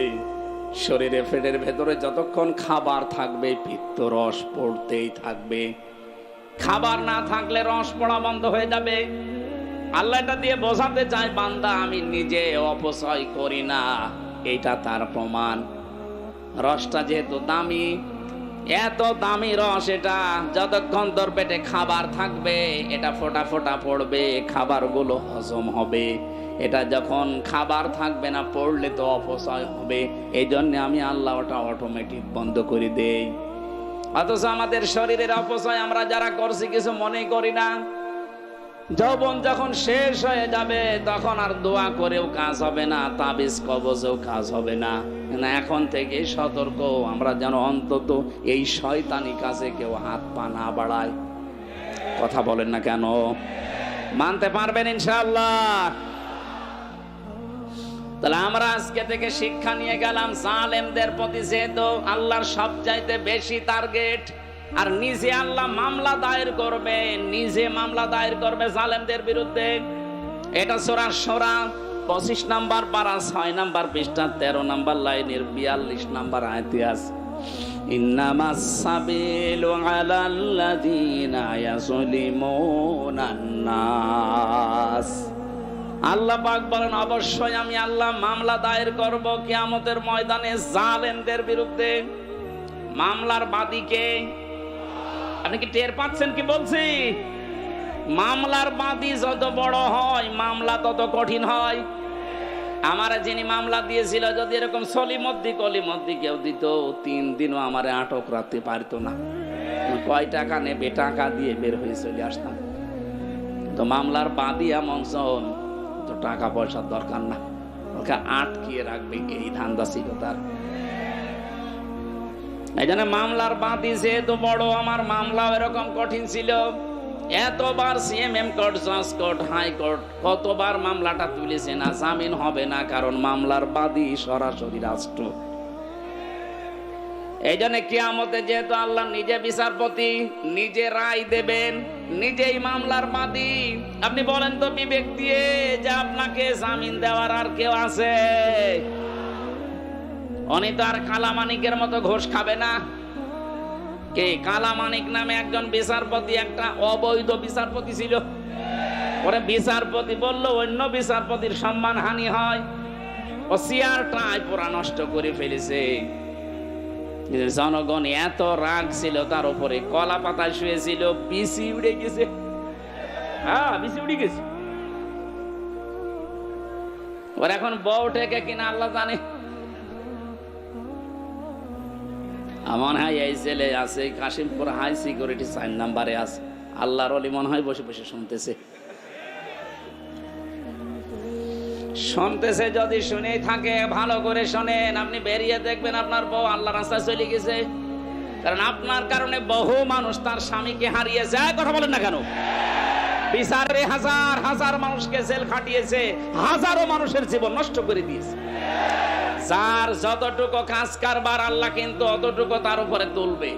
শরীরে পেটের ভেতরে যতক্ষণ খাবার থাকবে পিত্ত রস পড়তেই থাকবে। খাবার না থাকলে রস পড়া বন্ধ হয়ে যাবে। আল্লাহ এটা দিয়ে বোঝাতে চায়, বান্দা আমি নিজে অপচয় করি না, এটা তার প্রমাণ। রসটা যেহেতু দামি, এত দামি রস, এটা যতক্ষণ তোর পেটে খাবার থাকবে এটা ফোঁটা ফোঁটা পড়বে, খাবারগুলো হজম হবে। এটা যখন খাবার থাকবে না, পড়লে তো অপচয় হবে। এই জন্য আমি আল্লাহ ওটা অটোমেটিক বন্ধ করে দেই। অথচ আমাদের শরীরের অপচয় আমরা যারা করছি কিছু মনে করি না। যৌবন যখন শেষ হয়ে যাবে তখন আর দোয়া করেও কাজ হবে না, তাবিজ কবজেও কাজ হবে না। এখন থেকে সতর্ক, আমরা যেন অন্তত এই শয়তানি কাজে কেউ হাত পা না বাড়ায়। কথা বলেন না কেন? মানতে পারবেন ইনশাআল্লাহ? তাহলে আমরা আজকে থেকে শিক্ষা নিয়ে গেলাম, জালেমদের প্রতি যেহেতু আল্লাহর সবচাইতে বেশি টার্গেট, আর নিজে আল্লাহ মামলা দায়ের করবে, নিজে মামলা দায়ের করবে জালেমদের বিরুদ্ধে। এটা সূরা শুরা 25 নম্বর পারা 6 নম্বর পৃষ্ঠা 13 নম্বর লাইনের 42 নম্বর আয়াতে আছে, ইন্নামাস সাবিলু আলাল্লাযীনা ইয়াযলিমুনান নাস। আল্লাহ পাক বলেন, অবশ্যই আমি আল্লাহ মামলা দায়ের করব কিয়ামতের ময়দানে জালেমদের বিরুদ্ধে। মামলার বাদীকে আপনি কি টের পাচ্ছেন কি বলছি? মামলার বাদী যত বড় হয় মামলা তত কঠিন হয়। আমার যিনি মামলা দিয়েছিল যদি এরকম সলিমদ্দি কলিমদ্দি কেউ দিত, 3 দিনও আমারে আটক রাখতে পারতো না। কয় টাকা নেবে, টাকা দিয়ে বের হয়ে চলে আসতাম। তো মামলার বাদী এমন জন, তো টাকা পয়সার দরকার না, ওকে আটকিয়ে রাখবে, এই ধান্দা ছিল তার। এই জন্য মামলার বাদী যেহেতু বড়, আমার মামলাও এরকম কঠিন ছিল। এতবার সিএমএম কোর্ট, জজ কোর্ট, হাইকোর্ট কতবার মামলাটা তুলেছে না, জামিন হবে না, কারণ মামলার বাদী সরাসরি রাষ্ট্র। এই জন্য কিয়ামতে যেহেতু আল্লাহ নিজে বিচারপতি, নিজে রায় দেবেন, নিজেই মামলার বাদী। আপনি বলেন তো বিবেক দিয়ে যে আপনাকে জামিন দেওয়ার আর কেউ আছে? উনি তো আর কালামানিকের মতো ঘোষ খাবে না। কে কালামানিক নামে একজন বিচারপতি, একটা অবৈধ বিচারপতি ছিল। ওরে বিচারপতি বললো অন্য বিচারপতির সম্মান হানি হয়, ও চেয়ারটাই পুরা নষ্ট করে ফেলেছে। জনগণ এত রাগ ছিল তার উপরে, কলা পাতায় শুয়েছিল, বিসি উড়ে গেছে। হ্যাঁ, বিসি উড়ে গেছে। ওর এখন বউ ঠেকে কিনা আল্লাহ জানে। আমার হয় এই ছেলে আছে কাশিমপুর হাই সিকিউরিটি 4 নম্বরে আছে, আল্লাহর ওলি মনে হয় বসে বসে শুনতেছে। যদি শুনেই থাকে ভালো করে শোনেন, আপনি বেরিয়ে দেখবেন আপনার বউ আল্লাহ রাস্তায় চলে গেছে। কারণ আপনার কারণে বহু মানুষ তার স্বামীকে হারিয়েছে। কথা বলেন না কেন? বিচারে হাজার হাজার মানুষকে জেল খাটিয়েছে, হাজারো মানুষের জীবন নষ্ট করে দিয়েছে। যার যতটুকু কাজ কারবার আল্লাহ কিন্তু অতটুকু তার উপরে তুলবে।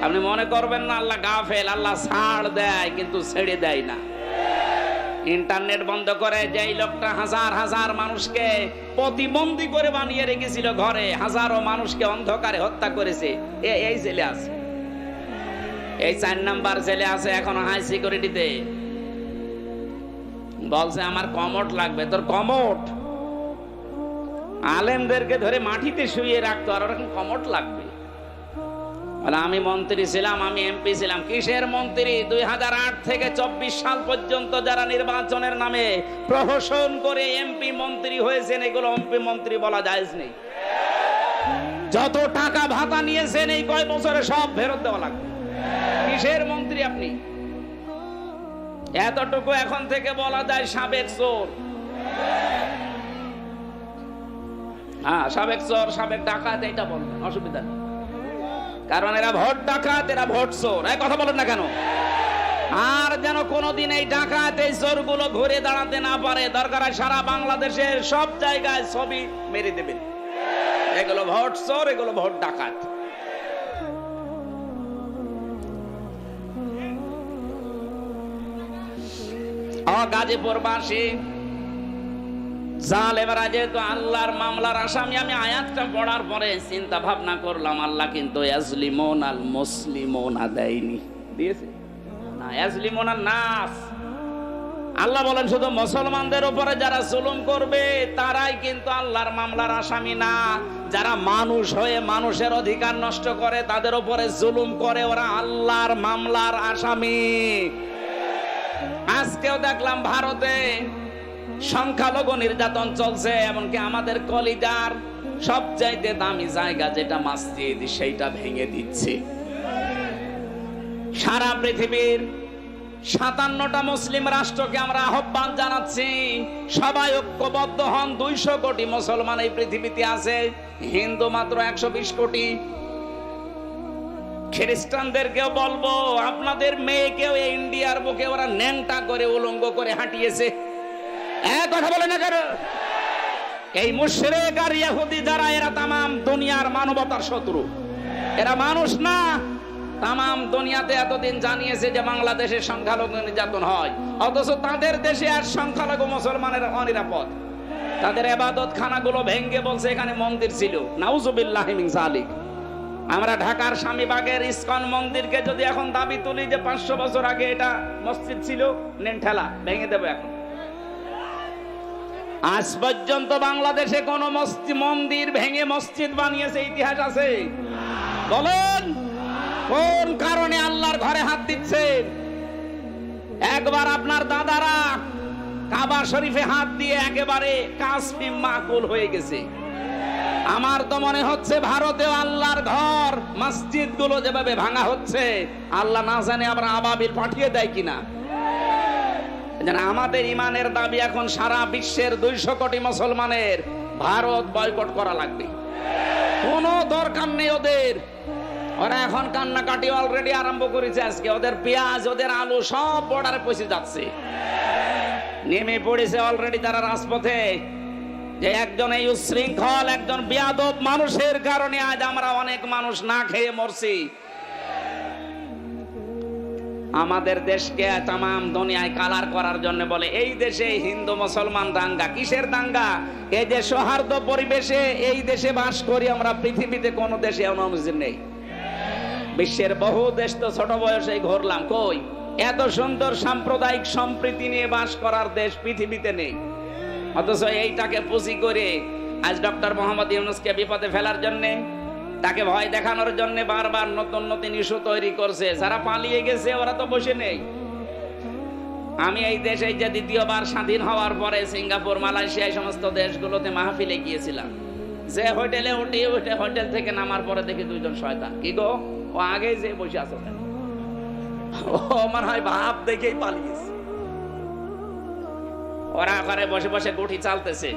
আপনি মনে করবেন না আল্লাহ গাফেল, আল্লাহ ছাড় দেয় কিন্তু ছেড়ে দেয় না। ইন্টারনেট বন্ধ করে যেই লোকটা হাজার হাজার মানুষকে প্রতিবন্ধী করে বানিয়ে রেখেছিল ঘরে, হাজারো মানুষকে অন্ধকারে হত্যা করেছে, এই জেলে আছে, এই 4 নাম্বার জেলে আছে, এখনো হাই সিকিউরিটিতে। বলছে আমার কমোট লাগবে। তোর কমোট? আলেমদেরকে ধরে মাটিতে শুয়ে রাখতো, আর ওরকম কমোট লাগবে? আমি মন্ত্রী ছিলাম, আমি এমপি ছিলাম। কিসের মন্ত্রী? 2008 থেকে 24 সাল পর্যন্ত যারা নির্বাচনের নামে প্রহসন করে এমপি মন্ত্রী হয়েছেন, এগুলো এমপি মন্ত্রী বলা জায়েজ নেই। যত টাকা ভাতা নিয়েছেন এই কয় বছরে সব ফেরত দেওয়া লাগবে। কিসের মন্ত্রী আপনি? এতটুকু এখন থেকে বলা যায় সাবেক চোর। হ্যাঁ, সাবেক চোর, সাবেক ডাকাত, এইটা বলবেন, অসুবিধা নেই। কারণ এরা ভোট ডাকাত, এরা ভোট চোর। এই কথা বলেন না কেন? আর যেন কোনোদিন এই ডাকাত এই চোরগুলো ঘুরে দাঁড়াতে না পারে। দরকার হয় সারা বাংলাদেশের সব জায়গায় ছবি মেরে দেবেন। এগুলো ভোট চোর, এগুলো ভোট ডাকাত। গাজীপুরবাসী জালেমরা যেহেতু আল্লাহর মামলার আসামি, আমি আয়াতটা পড়ার পরে চিন্তা ভাবনা করলাম, আল্লাহ কিন্তু ইয়াজলিমুন আল মুসলিমুনা দেয়নি, দিয়েছে না, ইয়াজলিমুন আন নাস। আল্লাহ বলেন শুধু মুসলমানদের উপরে যারা জুলুম করবে তারাই কিন্তু আল্লাহর মামলার আসামি না। যারা মানুষ হয়ে মানুষের অধিকার নষ্ট করে, তাদের উপরে জুলুম করে, ওরা আল্লাহর মামলার আসামি। আজকেও দেখলাম ভারতে সংখ্যালঘু নির্যাতন চলছে, এমনকি আমাদের কলিজার সবচাইতে দামি জায়গা যেটা মসজিদ, সেইটা ভেঙে দিচ্ছে। সারা পৃথিবীর 57টা মুসলিম রাষ্ট্রকে আমরা আহ্বান জানাচ্ছি, সবাই ঐক্যবদ্ধ হন। 200 কোটি মুসলমান এই পৃথিবীতে আছে, হিন্দু মাত্র 120 কোটি। খ্রিস্টানদেরকেও বলবো, আপনাদের মেয়েকেও ইন্ডিয়ার বুকে ওরা ন্যাংটা করে উলঙ্গ করে হাঁটিয়েছে। কথা বলে না কেন? এই মুশরিক আর ইহুদি যারা, এরা তামাম দুনিয়ার মানবতার শত্রু। এরা মানুষ না। তামাম দুনিয়াতে এতদিন জানিয়েছে যে বাংলাদেশে সংখ্যালঘু নির্যাতন হয়, অথচ তাদের দেশে আর সংখ্যালঘু মুসলমানের অনিরাপদ। তাদের ইবাদত খানাগুলো ভেঙ্গে বলছে এখানে মন্দির ছিল। নাউজুবিল্লাহি মিন যালিক। আমরা ঢাকার স্বামীবাগের ইসকন মন্দিরকে যদি এখন দাবি তুলি যে 500 বছর আগে এটা মসজিদ ছিল, নেন ঠেলা, ভেঙে দেবো। এখন আজ পর্যন্ত বাংলাদেশে কোন মন্দির ভেঙে মসজিদ বানিয়েছে ইতিহাস আছে? বলেন কোন কারণে আল্লাহর ঘরে হাত দিচ্ছেন? একবার আপনার দাদারা কাবা শরীফে হাত দিয়ে একেবারে কাসমি মাকুল হয়ে গেছে। আমার তো মনে হচ্ছে ভারতেও আল্লাহর ঘর মসজিদ গুলো যেভাবে ভাঙা হচ্ছে, আল্লাহ না জানে আবার আবাবিল পাঠিয়ে দেয় কিনা। আমাদের ইমানের দাবি এখন সারা বিশ্বের 200 কোটি মুসলমানের ভারত বয়কট করা লাগবে। কোনো দরকার নেই ওদের। ওরা এখন কান্নাকাটি অলরেডি আরম্ভ করেছে। আজকে ওদের পেঁয়াজ, ওদের আলু সব বর্ডারে পৌঁছে যাচ্ছে, নেমে পড়েছে অলরেডি তারা রাজপথে। যে একজন এই উশৃঙ্খল, একজন বেয়াদব মানুষের কারণে আজ আমরা অনেক মানুষ না খেয়ে মরছি। আমাদের দেশকে তামাম দুনিয়ায় কালার করার জন্য বলে এই দেশে হিন্দু মুসলমান দাঙ্গা। কিসের দাঙ্গা? এই যে সৌহার্দ্য পরিবেশে এই দেশে বাস করি আমরা, পৃথিবীতে কোন দেশে এমন মসজিদ নেই। বিশ্বের বহু দেশ তো ছোট বয়সে ঘুরলাম, কই এত সুন্দর সাম্প্রদায়িক সম্প্রীতি নিয়ে বাস করার দেশ পৃথিবীতে নেই। অথচ এইটাকে পুঁজি করে আজ ডক্টর মোহাম্মদ ইউনূসকে বিপদে ফেলার জন্য, তাকে ভয় দেখানোর জন্য বারবার নতুন নতুন ইস্যু তৈরি করছে। যারা পালিয়ে গেছে ওরা তো বসে নেই। আমি এই দেশে যে দ্বিতীয়বার স্বাধীন হওয়ার পরে সিঙ্গাপুর, মালয়েশিয়া এই সমস্ত দেশগুলোতে মাহফিলে গিয়েছিলাম। যে হোটেলে উঠে হোটেল থেকে নামার পরে দেখি 2 জন শয়তান। কি গো, ও আগে যে বসে আছে, ও মনে হয় ভাব দেখেই পালিয়েছে। ওরা ঘরে বসে বসে গুটি চালতেছে।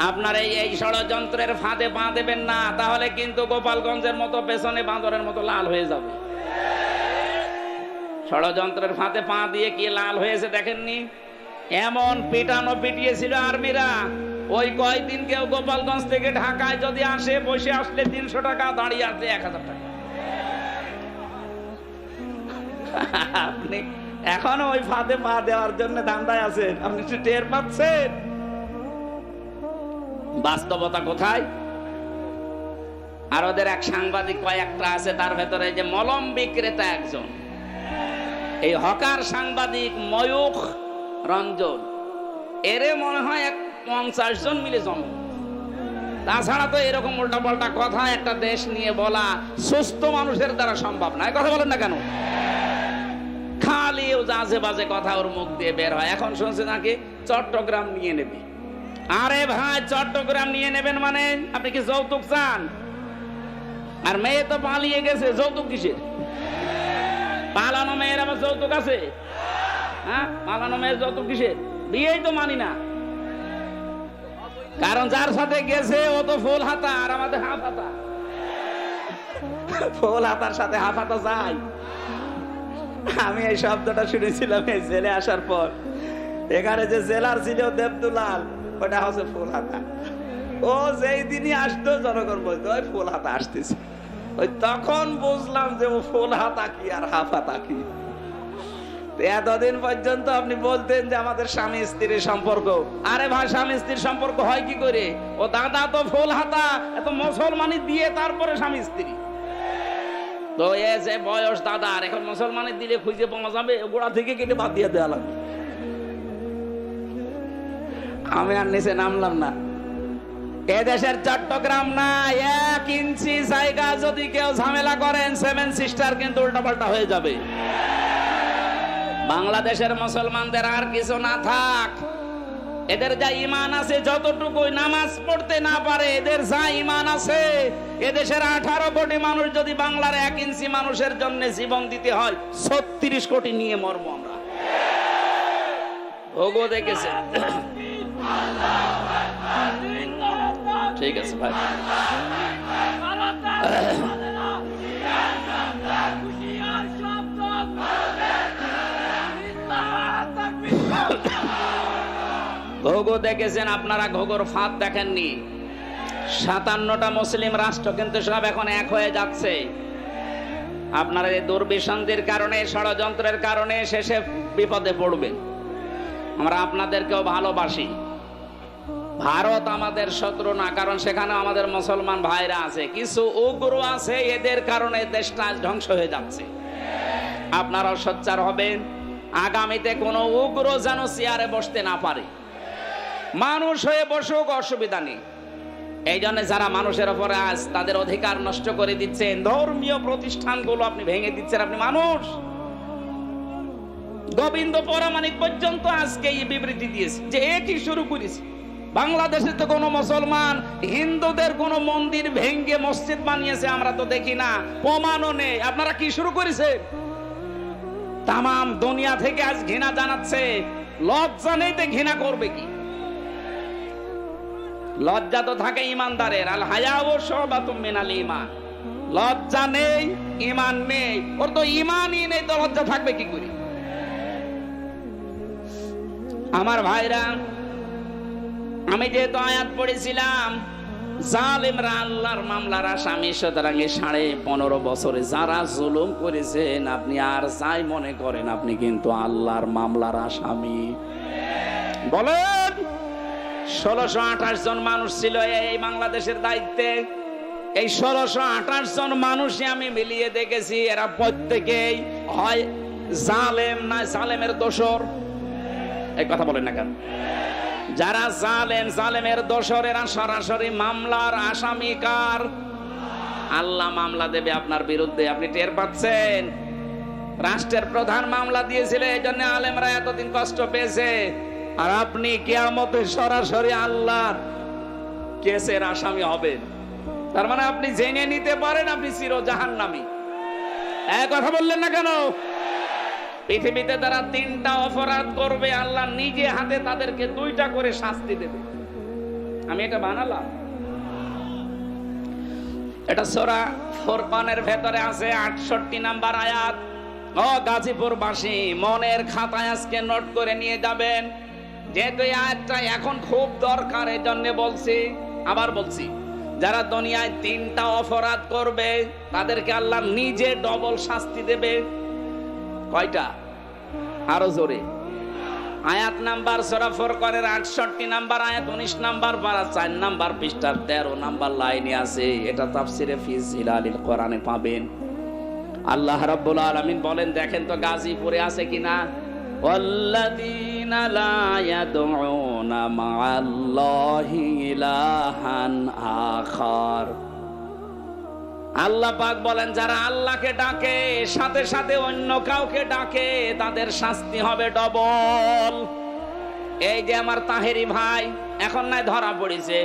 আপনার এই ষড়যন্ত্রের ফাঁদে পা দেবেন না, তাহলে কিন্তু গোপালগঞ্জের মতো পেছনে বাঁদরের মতো লাল হয়ে যাবে। ষড়যন্ত্রের ফাঁদে পা দিয়ে কি লাল হয়েছে দেখেননি? এমন পিটানো পিটিয়েছিল আর্মিরা। ওই কয়দিন কেউ গোপালগঞ্জ থেকে ঢাকায় যদি আসে, বসে আসলে 300 টাকা, দাঁড়িয়ে আসলে 1000 টাকা। আপনি এখনো ওই ফাঁদে পা দেওয়ার জন্য ধান্দায় আছেন? আপনি একটু টের পাচ্ছেন বাস্তবতা কোথায়? আর ওদের এক সাংবাদিক কয়েকটা আছে, তার ভেতরে যে মলম বিক্রেতা একজন, এই হকার সাংবাদিক ময়ূখ রঞ্জন, এরে মনে হয় 50 জন মিলে জন্ম। তাছাড়া তো এরকম উল্টা পাল্টা কথা একটা দেশ নিয়ে বলা সুস্থ মানুষের দ্বারা সম্ভব না। কথা বলেন না কেন? খালি আজে বাজে কথা ওর মুখ দিয়ে বের হয়। এখন শুনছে নাকি চট্টগ্রাম নিয়ে নেবে। আরে ভাই, চট্টগ্রাম নিয়ে নেবেন মানে আপনি কি যৌতুক চান? আর মেয়ে তো পালিয়ে গেছে, যৌতুক কিসের? পালানো মেয়ের আবার যৌতুক আছে? হ্যাঁ, পালানো মেয়ের যৌতুক কিসের? বিয়েই তো মানি না। কারণ যার সাথে গেছে ও তো ফুল হাতা, আর আমাদের হাফ হাতা। ফুল হাতার সাথে হাফ হাতা যায়? আমি এই শব্দটা শুনেছিলাম এই জেলে আসার পর। এখানে যে জেলার ছিল দেবদুলাল, ওটা হচ্ছে ফুল হাতা। ও যেই দিনই আসতো জনগণ বলতো ওই ফুল হাতা আসতেছে। ওই তখন বুঝলাম যে ও ফুল হাতা কি আর হাফ হাতা কি। এতদিন পর্যন্ত আপনি বলতেন যে আমাদের স্বামী স্ত্রীর সম্পর্ক। আরে ভাই, স্বামী স্ত্রীর সম্পর্ক হয় কি করে? ও দাদা তো ফুল হাতা, এত মুসলমানি দিয়ে তারপরে স্বামী স্ত্রী। তো এ যে বয়স দাদার, এখন মুসলমানি দিলে খুঁজে পাওয়া যাবে? গোড়া থেকে কেটে বাদ দিয়ে দেওয়া লাগবে। আমি আর নিচে নামলাম না। এদেশের চট্টগ্রাম না, 1 ইঞ্চি জায়গা যদি কেউ ঝামেলা করেন, 7 সিস্টার কিন্তু উল্টাপাল্টা হয়ে যাবে। বাংলাদেশের মুসলমানদের আর কিছু না থাক, এদের যা ঈমান আছে, যতটুকু নামাজ পড়তে না পারে, এদের যা ঈমান আছে, এদেশের 18 কোটি মানুষ যদি বাংলার 1 ইঞ্চি মানুষের জন্য জীবন দিতে হয়, 36 কোটি নিয়ে মরব আমরা। ওগো দেখেছে। ঠিক আছে ভাই। ঘোগো দেখেছেন আপনারা? ঘোগোর ফাঁদ দেখেননি? 57টা মুসলিম রাষ্ট্র কিন্তু সব এখন এক হয়ে যাচ্ছে। আপনারা এই দুর্বিসন্ধির কারণে, ষড়যন্ত্রের কারণে শেষে বিপদে পড়বেন। আমরা আপনাদেরকেও ভালোবাসি। ভারত আমাদের শত্রু না, কারণ সেখানে আমাদের মুসলমান ভাইরা আছে। কিছু উগ্র আছে, এদের কারণে দেশটা ধ্বংস হয়ে যাচ্ছে। আপনারাও সোচ্চার হবেন, আগামীতে কোনো উগ্র যেন চেয়ারে বসতে না পারে। মানুষ হয়ে বসুক, অসুবিধা নেই। এই জন্য যারা মানুষের উপরে আজ তাদের অধিকার নষ্ট করে দিচ্ছেন, ধর্মীয় প্রতিষ্ঠানগুলো আপনি ভেঙে দিচ্ছেন, আপনি মানুষ। গোবিন্দ পরামানিক পর্যন্ত আজকে এই বিবৃতি দিয়েছে যে একই শুরু করেছে। বাংলাদেশে তো কোনো মুসলমান হিন্দুদের কোন মন্দির ভেঙে মসজিদ বানিয়েছে আমরা তো দেখি না, প্রমাণও নেই। আপনারা কি শুরু করেছে? তামাম দুনিয়া থেকে আজ ঘৃণা জানাচ্ছে। লজ্জা নেই তো ঘৃণা করবে কি? লজ্জা তো থাকে ইমানদারের। আল হায়াউ শুবাতুম মিনাল ঈমান। লজ্জা নেই, ঈমান নেই। ওর তো ঈমানই নেই, তো লজ্জা থাকবে কি করে? আমার ভাইরা, আমি যেহেতু আয়াত পড়েছিলাম, জালেমরা আল্লাহর মামলার আসামি, সুতরাং 15.5 বছরে যারা জুলুম করেছেন, আপনি আর যাই মনে করেন, আপনি কিন্তু আল্লাহর মামলার আসামি। বলেন, 1628 জন মানুষ ছিল এই বাংলাদেশের দায়িত্বে। এই 1628 জন মানুষই আমি মিলিয়ে দেখেছি, এরা প্রত্যেকেই হয় জালেম না জালেমের দোসর। এই কথা বলেন না কেন? যারা জালেম, জালেমের দোসর, এরা সরাসরি মামলার আসামি। কার? আল্লাহ মামলা দেবে আপনার বিরুদ্ধে, আপনি টের পাচ্ছেন? রাষ্ট্রের প্রধান মামলা দিয়েছিল, এই জন্য আলেমরা এতদিন কষ্ট পেয়েছে। আর আপনি কিয়ামতে সরাসরি আল্লাহর কেসের আসামি হবেন। তার মানে আপনি জেনে নিতে পারেন আপনি চির জাহান্নামী। এক কথা বললেন না কেন? পৃথিবীতে তারা 3টা অপরাধ করবে, আল্লাহ নিজে হাতে তাদেরকে 2টা করে শাস্তি দেবে। আমি এটা বানালাম, এটা সূরা ফুরকানের ভেতরে আছে, 68 নাম্বার আয়াত। ও গাজীপুরবাসী, মনের খাতায় আজকে নোট করে নিয়ে যাবেন, যেহেতু এই আয়াতটা এখন খুব দরকার, এই জন্য বলছি। আবার বলছি, যারা দুনিয়ায় 3টা অপরাধ করবে তাদেরকে আল্লাহ নিজে ডবল শাস্তি দেবে। কয়টা? আরো জোরে। আয়াত নাম্বার সূরা ফুরকানের 68 নাম্বার আয়াত, 19 নাম্বার পারা, 4 নাম্বার পৃষ্ঠার 13 নাম্বার লাইনে আছে। এটা তাফসিরে ফি জিলালিল কোরআনে পাবেন। আল্লাহ রাব্বুল আলামিন বলেন, দেখেন তো গাজীপুরে আছে কিনা। ওয়াল্লাযীনা লা ইয়াদউনা মা'আল্লাহি ইলাহান আখার। আল্লাহ পাক বলেন, যারা আল্লাহকে ডাকে সাথে সাথে অন্য কাউকে ডাকে, তাদের শাস্তি হবে ডবল। এই যে আমার তাহেরি ভাই এখন নাই ধরা পড়েছে,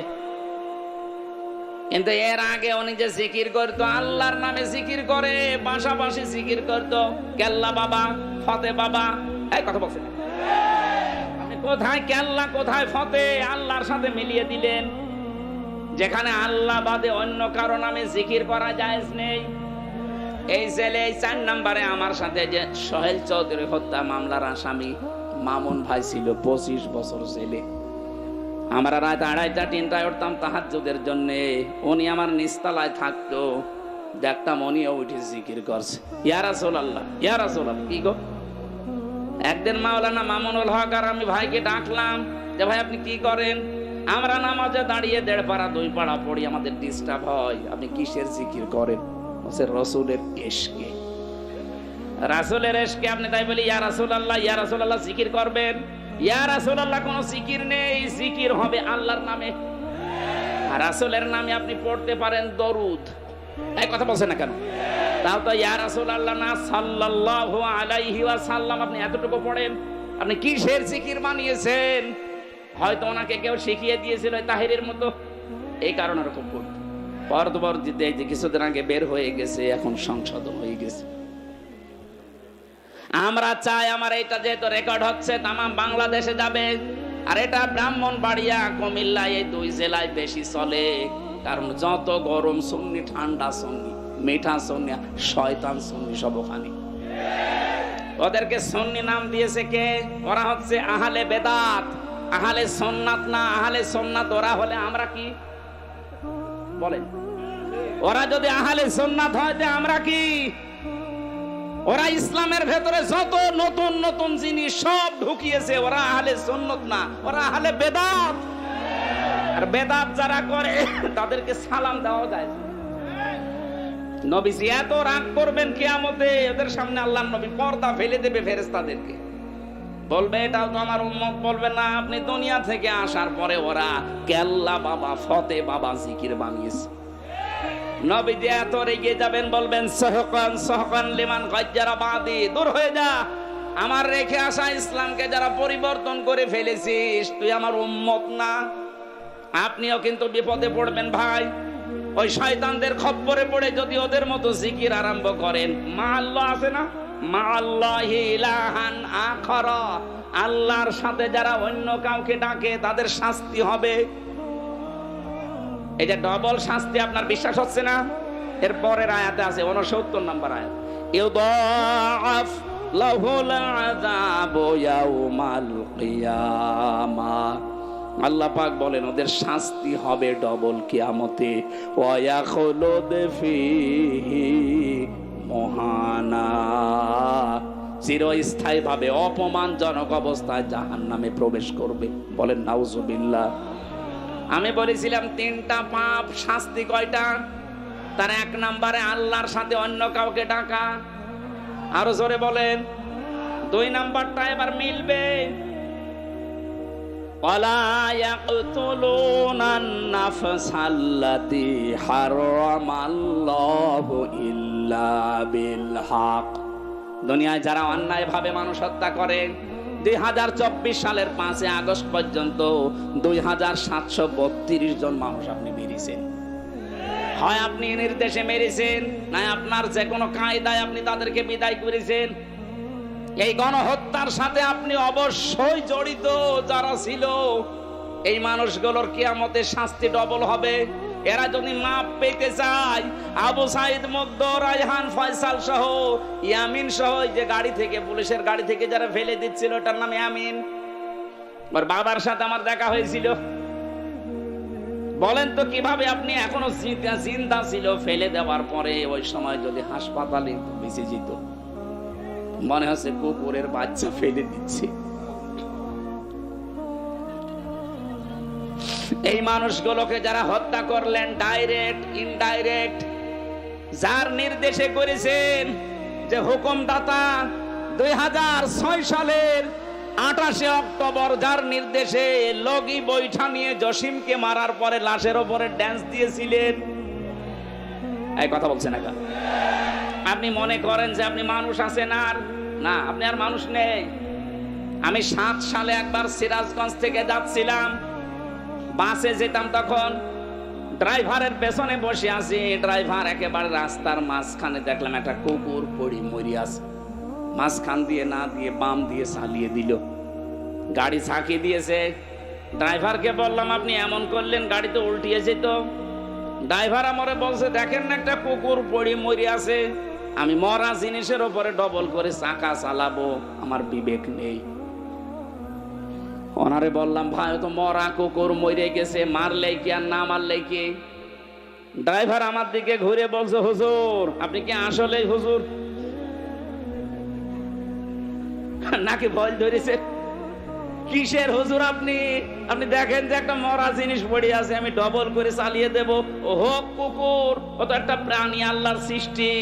কিন্তু এর আগে উনি যে জিকির করতো, আল্লাহর নামে জিকির করে, পাশাপাশি জিকির করতো কেল্লা বাবা, ফতে বাবা। এই কথা বলছেন, আপনি কোথায় কেল্লা কোথায় ফতে আল্লাহর সাথে মিলিয়ে দিলেন। যেখানে আল্লাহ বাদে অন্য কারো নামে জিকির করা জায়েজ নেই। এই ছেলে এই 4 নম্বরে আমার সাথে যে সোহেল চৌধুরী হত্যা মামলার আসামি মামুন ভাই ছিল, 25 বছর ছেলে। আমরা রাত 2:30টা 3টায় উঠতাম তাহাজ্জুদের জন্য। উনি আমার নিচতলায় থাকতো, দেখতাম উনিও উঠে জিকির করছে, ইয়া রাসূলুল্লাহ ইয়া রাসূলুল্লাহ। কি গো, একদিন মাওলানা মামুনুল হক আর আমি ভাইকে ডাকলাম যে ভাই আপনি কি করেন? আমরা নামাজে দাঁড়িয়ে 1.5 পারা 2 পারা পড়ি, আমাদের ডিস্টার্ব হয়, আপনি কিসের জিকির করেন? বলছে রসুলের ইশকে। রাসূলের ইশকে আপনি তাই বলি ইয়া রাসূলুল্লাহ জিকির করবেন? ইয়া রাসূলুল্লাহ কোন জিকির নেই, জিকির হবে আল্লাহর নামে। আর রাসূলের নামে আপনি পড়তে পারেন দরুদ। এই কথা বলছেন না কেন? তাও তো ইয়া রাসূলুল্লাহ না সাল্লাল্লাহু আলাইহি ওয়াসাল্লাম আপনি এতটুকু পড়েন, আপনি কিসের জিকির বানিয়েছেন? হয়তো ওনাকে কেউ শিখিয়ে দিয়েছিল তাহিরের মতো, এই কারণে এরকম করত। পরবর্তীতে যে কিছুদিন আগে বের হয়ে গেছে, এখন সংশোধন হয়ে গেছে। আমরা চাই আমার এটা যেহেতু রেকর্ড হচ্ছে তাম বাংলাদেশে যাবে, আর এটা ব্রাহ্মণবাড়িয়া কুমিল্লা এই 2 জেলায় বেশি চলে। কারণ যত গরম সুন্নি, ঠান্ডা সুন্নি, মিঠা সুন্নি, শয়তান সুন্নি সব ওখানে। ওদেরকে সুন্নি নাম দিয়েছে কে? ওরা হচ্ছে আহলে বেদাত, আহলে সুন্নাত না। আহলে সুন্নাত ওরা হলে আমরা কি বলেন? ওরা যদি আহলে সুন্নাত হয় যে আমরা কি? ওরা ইসলামের ভেতরে যত নতুন নতুন জিনিস সব ঢুকিয়েছে, ওরা আহলে সুন্নাত না, ওরা আহলে বেদাত। আর বেদাত যারা করে তাদেরকে সালাম দেওয়া যায়। নবীজি এত রাগ করবেন কিয়ামতে, ওদের সামনে আল্লাহর নবী পর্দা ফেলে দেবে ফেরেশতাদেরকে, বলবে এটাও তো আমার উম্মত। বলবে না, আপনি দুনিয়া থেকে আসার পরে ওরা কেল্লা বাবা ফতে বাবা জিকির বানিয়েছে। নবীজি এত রেগে যাবেন, বলবেন সহকান সহকান লিমান গাজ্জারা বাদি, দূর হয়ে যা, আমার রেখে আসা ইসলামকে যারা পরিবর্তন করে ফেলেছিস তুই আমার উম্মত না। আপনিও কিন্তু বিপদে পড়বেন ভাই। ওই শয়তানদের খপ্পরে পড়ে যদি ওদের মতো জিকির আরম্ভ করেন, মা আল্লাহ আছে না, মা আল্লাহি ইলাহান আখর, আল্লাহর সাথে যারা অন্য কাউকে ডাকে তাদের শাস্তি হবে। এই যে ডবল শাস্তি, আপনার বিশ্বাস হচ্ছে না? এর পরের আয়াতে আছে 69 নম্বর আয়াত, ইউদাআফ লাহুল আযাবু ইয়াউমাল কিয়ামাহ। আল্লাহ পাক বলেন ওদের শাস্তি হবে ডবল কিয়ামতে। ওয়া ইয়াখলুদ ফীহি মুহানা, চিরস্থায়ী ভাবে অপমানজনক অবস্থায় জাহান্নামে প্রবেশ করবে। বলেন নাউজুবিল্লাহ। আমি বলেছিলাম 3টা পাপ, শাস্তি কয়টা? তার 1 নম্বরে আল্লাহর সাথে অন্য কাউকে ডাকা। আরো জোরে বলেন। 2 নম্বরটা এবার মিলবে, ওয়ালা ইয়াকতুলুনান নাফসাল্লাতী হারামাল্লাহু ইল্লা বিল হক। দুনিয়ায় যারা অন্যায় ভাবে মানুষ হত্যা করে, 2024 সালের 5 আগস্ট পর্যন্ত 2732 জন মানুষ আপনি মেরেছেন। হয় আপনি নির্দেশে মেরেছেন, না আপনার যে কোনো কায়দায় আপনি তাদেরকে বিদায় করেছেন। এই গণহত্যার সাথে আপনি অবশ্যই জড়িত। যারা ছিল এই মানুষগুলোর কিয়ামতে শাস্তি ডবল হবে। এরা যদি মাপ পেতে চায়, আবু সাইদ মুগ্ধ, রায়হান, ফয়সাল সহ, ইয়ামিন সহ, যে গাড়ি থেকে, পুলিশের গাড়ি থেকে যারা ফেলে দিচ্ছিল ওটার নাম ইয়ামিন, ওর বাবার সাথে আমার দেখা হয়েছিল। বলেন তো কিভাবে আপনি এখনো জিন্দা ছিল, ফেলে দেওয়ার পরে ওই সময় যদি হাসপাতালে বেঁচে যেত, মনে হচ্ছে কুকুরের বাচ্চা ফেলে দিচ্ছে। এই মানুষগুলোকে যারা হত্যা করলেন, ডাইরেক্ট ইনডাইরেক্ট, যার নির্দেশে করেছেন, যে হুকুমদাতা 2006 সালের 28 অক্টোবর যার নির্দেশে লগি বৈঠা নিয়ে জসিমকে মারার পরে লাশের ওপরে ড্যান্স দিয়েছিলেন। এই কথা বলছেন না? আপনি মনে করেন যে আপনি মানুষ আছেন? আর না, আপনি আর মানুষ নেই। আমি 7 সালে একবার সিরাজগঞ্জ থেকে যাচ্ছিলাম, বাসে যেতাম, তখন ড্রাইভারের পেছনে বসে আছি। ড্রাইভার একেবারে রাস্তার মাঝখানে দেখলাম একটা কুকুর পড়ি মরি আছে। মাঝখান দিয়ে না দিয়ে বাম দিয়ে চালিয়ে দিল, গাড়ি ছাকি দিয়েছে। ড্রাইভারকে বললাম আপনি এমন করলেন, গাড়ি তো উল্টিয়ে যেত। ড্রাইভার আমারে বলছে দেখেন না একটা কুকুর পড়ি মরি আছে। আমি মরা জিনিসের উপরে ডবল করে চাকা চালাবো, আমার বিবেক নেই। ওনারে বললাম, ভাই তো মরা কুকুর মরে গেছে, মারলে কি আর না মারলে কি? ড্রাইভার আমার দিকে ঘুরে বলছে, হুজুর আপনি কি আসলেই হুজুর নাকি ভয় ধরেছে? কিসের হুজুর আপনি? আপনি দেখেন যে একটা মরা জিনিস পড়ে আছে, আমি ডবল করে চালিয়ে দেব। ও হোক কুকুর, ও তো একটা প্রাণী, আল্লাহর সৃষ্টি।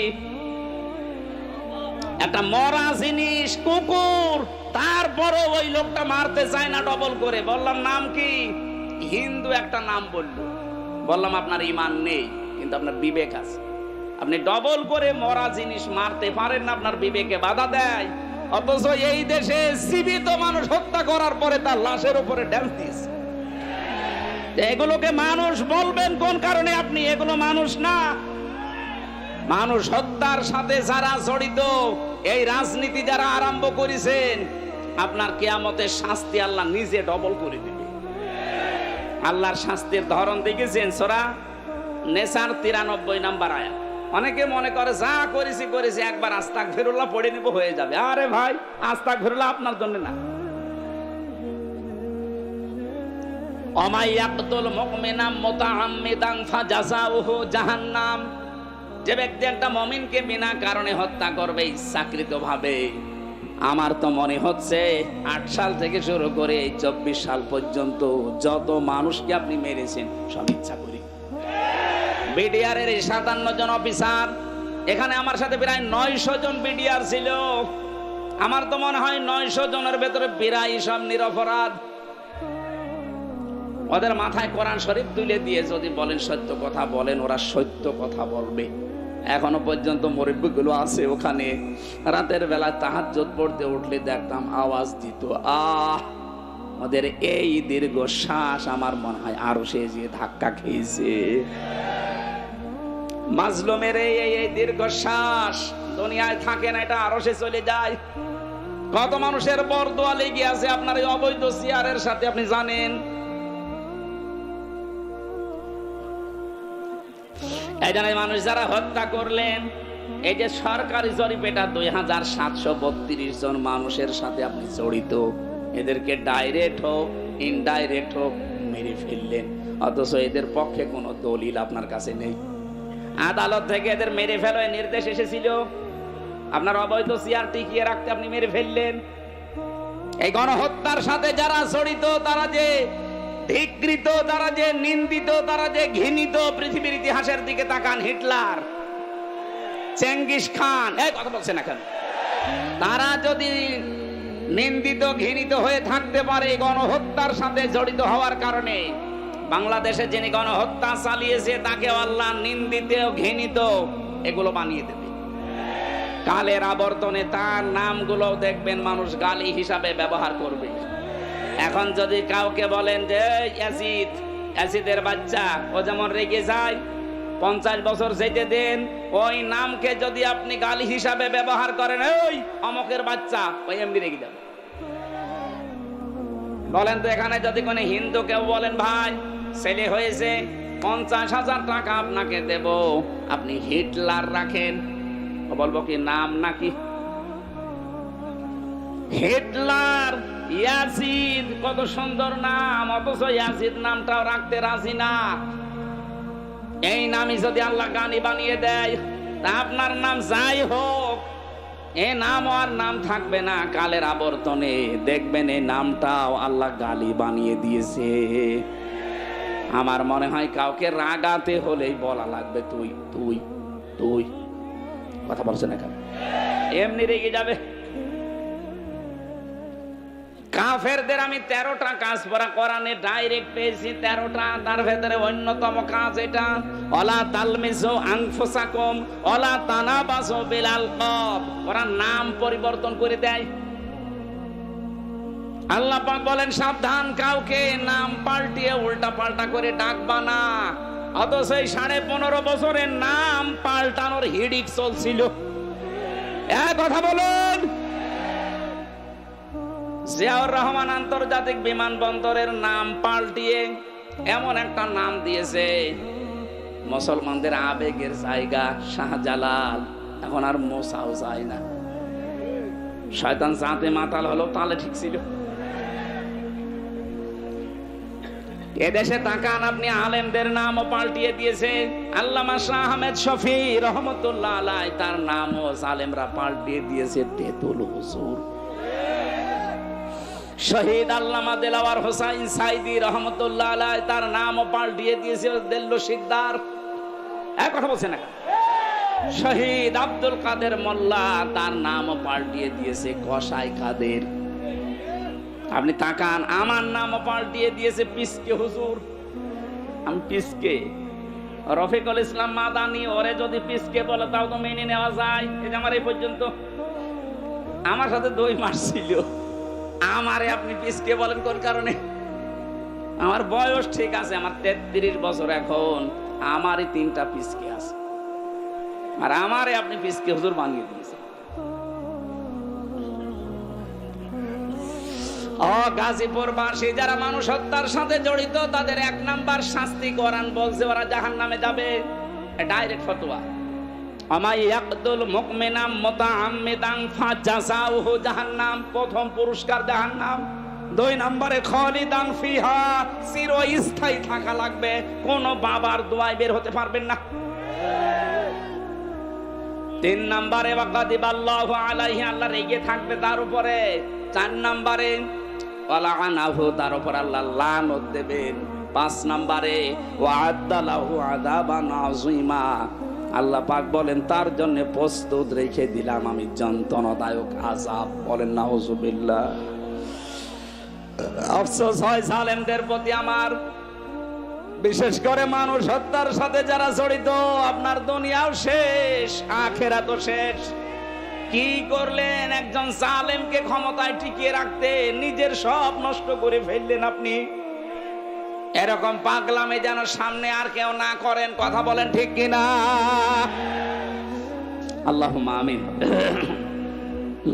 একটা মরা জিনিস কুকুর, তারপরও ওই লোকটা মারতে চায় না ডবল করে। বললাম নাম কি? হিন্দু একটা নাম বললো। বললাম আপনার ঈমান নেই, কিন্তু আপনার বিবেক আছে। আপনি ডবল করে মরা জিনিস মারতে পারেন না, আপনার বিবেকে বাধা দেয়। অথচ এই দেশে জীবিত মানুষ হত্যা করার পরে তার লাশের উপরে ড্যান্স দিয়েছে। এগুলোকে মানুষ বলবেন কোন কারণে? আপনি এগুলো মানুষ না। মানুষ হত্যার সাথে যারা জড়িত, এই রাজনীতি যারা আরম্ভ করেছেন, আপনার কিয়ামতের শাস্তি আল্লাহ নিজে ডবল করে দিবে। আল্লাহর শাস্তির ধরন দেখেছেন সূরা নেসার 93 নম্বর আয়াত। অনেকে মনে করে যা করেছি করেছি, একবার আস্তাগফিরুল্লাহ পড়ে নিব হয়ে যাবে। আরে ভাই, আস্তাগফিরুল্লাহ আপনার জন্য না। অমাইয়াকতুল মুমিনা মুতাআম্মিদান ফাজাযাউহু জাহান্নাম। যে ব্যক্তি একটা মুমিনকে বিনা কারণে হত্যা করবে ইচ্ছাকৃতভাবে, আমার তো মনে হচ্ছে 8 সাল থেকে শুরু করে 24 সাল পর্যন্ত যত মানুষকে আপনি মেরেছেন সব ইচ্ছা করি। বিডিআর এর 57 জন অফিসার, এখানে আমার সাথে প্রায় 900 জন বিডিআর ছিল। আমার তো মনে হয় 900 জনের ভেতরে 82 সব নিরপরাধ। ওদের মাথায় কোরআন শরীফ তুলে দিয়ে যদি বলেন সত্য কথা বলেন, ওরা সত্য কথা বলবে। এখনো পর্যন্ত মুরব্বিগুলো আছে ওখানে, রাতের বেলা তাহাজ্জুদ পড়তে উঠলে দেখতাম আওয়াজ দিত, আহ! ওদের এই দীর্ঘ শ্বাস আমার মনে হয় আরো সে যে ধাক্কা খেয়েছে। মাজলুমের এই দীর্ঘশ্বাস দুনিয়ায় থাকে না, এটা আরো সে চলে যায়। কত মানুষের বরদোয়া লেগে আছে আপনার এই অবৈধ চেয়ারের সাথে, আপনি জানেন। এই জন্য মানুষ যারা হত্যা করলেন, এই যে সরকারি জরিপ, এটা 2732 জন মানুষের সাথে আপনি জড়িত। এদেরকে ডাইরেক্ট হোক ইনডাইরেক্ট হোক মেরে ফেললেন, অথচ এদের পক্ষে কোনো দলিল আপনার কাছে নেই। আদালত থেকে এদের মেরে ফেলার নির্দেশ এসেছিল, আপনার অবৈধ চেয়ার টিকিয়ে রাখতে আপনি মেরে ফেললেন। এই গণহত্যার সাথে যারা জড়িত, তারা যে ধিকৃত, তারা যে নিন্দিত, তারা যে ঘৃণিত, পৃথিবীর ইতিহাসের দিকে তাকান। হিটলার, চেঙ্গিস খান, এই কথা বলছেন এখন, তারা যদি নিন্দিত ঘৃণিত হয়ে থাকতে পারে গণহত্যার সাথে জড়িত হওয়ার কারণে, বাংলাদেশে যিনি গণহত্যা চালিয়েছে তাকে আল্লাহ নিন্দিত ঘৃণিত এগুলো বানিয়ে দেবে। কালের আবর্তনে তার নামগুলো দেখবেন মানুষ গালি হিসাবে ব্যবহার করবে। এখন যদি কাউকে বলেন যে অ্যাসিদের বাচ্চা, ও যেমন রেগে যায়, 50 বছর যেতে দেন, ওই নামকে যদি আপনি গালি হিসাবে ব্যবহার করেন, ওই অমকের বাচ্চা, ওই এমনি রেগে যাবে। বলেন তো এখানে যদি কোনো হিন্দু কেউ বলেন, ভাই ছেলে হয়েছে 50,000 টাকা আপনাকে দেব, আপনি হিটলার রাখেন, ও বলবো কি নাম নাকি? হিটলার, ইয়াজিদ, কত সুন্দর নাম, অথচ ইয়াজিদ নামটাও রাখতে রাজি না। এই নামই যদি আল্লাহ গানি বানিয়ে দেয়, তা আপনার নাম যাই হোক, এই নাম আর নাম থাকবে না। কালের আবর্তনে দেখবেন এই নামটাও আল্লাহ গালি বানিয়ে দিয়েছে। আমার মনে হয় কাউকে রাগাতে হলেই বলা লাগবে তুই তুই তুই, কথা বলছে না কেন? এমনি রেগে যাবে। কাফেরদের আমি 13টা কাজ পড়া কোরআনে ডাইরেক্ট পেয়েছি, 13টা। তার ভেতরে অন্যতম কাজ এটা, ওয়ালা তালমিজু আনফুসাকুম ওয়ালা তানাবাসু বিল আলকাব। ওরা নাম পরিবর্তন করে দেয়। আল্লাহ পাক বলেন সাবধান, কাউকে নাম পাল্টিয়ে উল্টা পাল্টা করে ডাকবা না। অথচ এই 15.5 বছরের নাম পাল্টানোর হিড়িক চলছিল। এক কথা বলুন, জিয়াউর রহমান আন্তর্জাতিক বিমানবন্দরের নাম পাল্টিয়ে এমন একটা নাম দিয়েছে, মুসলমানদের আবেগের জায়গা শাহজালাল, এখন আর মশাও যায় না। শয়তান জাতে মাতাল হলো, তাহলে ঠিক ছিল। এদেশে তাকান আপনি, আলেমদের নামও পাল্টিয়ে দিয়েছে। আল্লামা শাহ আহমেদ শফি রহমতুল্লাহ আলাইহি, তার নামও আলেমরা পাল্টিয়ে দিয়েছে তেতুল হুজুর। শহীদ আল্লামা দেলাওয়ার হোসাইন সাইদি রহমতুল্লাহ আলাইহি, তার নামও পাল্টিয়ে দিয়েছে দেল্লো শিকদার। এক কথা বলছে না? শহীদ আব্দুল কাদের মোল্লা, তার নামও পাল্টিয়ে দিয়েছে কসাই কাদের। আপনি তাকান, আমার নামও পাল্টিয়ে দিয়েছে পিসকে হুজুর। আমি পিসকে, রফিকুল ইসলাম মাদানি, ওরে যদি পিসকে বলে তাও তো মেনে নেওয়া যায়। এই যে আমার এই পর্যন্ত আমার সাথে 2 মাস ছিল, আমারে আপনি পিসকে বলেন কোন কারণে? আমার বয়স ঠিক আছে, আমার 33 বছর এখন, আমারই 3টা পিসকে আছে, আর আমারে আপনি পিসকে হুজুর বানিয়ে দিয়েছেন। গাজীপুরবাসী যারা মানুষ হত্যার সাথে জড়িত, তাদের 1 নাম্বার শাস্তি কোরআন বলছে, ওরা জাহান্নামে যাবে। ডাইরেক্ট ফতোয়া, আমাই ইয়াকতুল মুমিনাম মুতাআম্মিদান ফাজাযাউহু জাহান্নাম। প্রথম পুরস্কার জাহান্নাম। 2 নম্বরে খালিদান ফিহা, চিরস্থায়ী থাকা লাগবে, কোন বাবার দোয়ায় বের হতে পারবেন না। 3 নম্বরে ওয়াকাদিবাল্লাহু আলাইহি, আল্লাহ রেগে থাকবে তার উপরে। 4 নম্বরে ওয়ালাআনাহু, তার উপর আল্লাহ লানত দেবেন। 5 নম্বরে ওয়াআদ্দালাহু আযাবান আযীমা, আল্লাহ পাক বলেন তার জন্য প্রস্তুত রেখে দিলাম আমি যন্ত্রণাদায়ক আযাব। বলেন নাউযুবিল্লাহ। আফসোস হয় জালেমদের প্রতি আমার, বিশেষ করে মানুষ হত্যার সাথে যারা জড়িত। আপনার দুনিয়াও শেষ, আখিরাতও শেষ। কি করলেন? একজন জালেমকে ক্ষমতায় টিকিয়ে রাখতে নিজের সব নষ্ট করে ফেললেন আপনি। এরকম পাগলামে যেন সামনে আর কেউ না করেন। কথা বলেন ঠিক কিনা? আল্লাহুম্মা আমিন।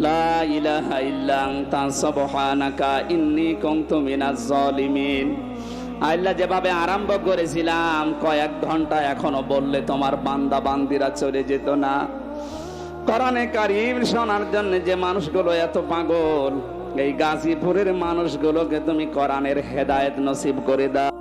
লা ইলাহা ইল্লা আনতা সুবহানাকা ইন্নী কুনতু মিনাজ জালিমিন। আল্লাহ যেভাবে আরম্ভ করেছিলাম, কয়েক ঘন্টা এখনো বললে তোমার বান্দা বান্দিরা চলে যেত না। কোরআনে কারীম শোনার জন্য যে মানুষগুলো এত পাগল, এই গাজীপুরের মানুষগুলোকে তুমি কোরআনের হেদায়েত নসিব করে দাও।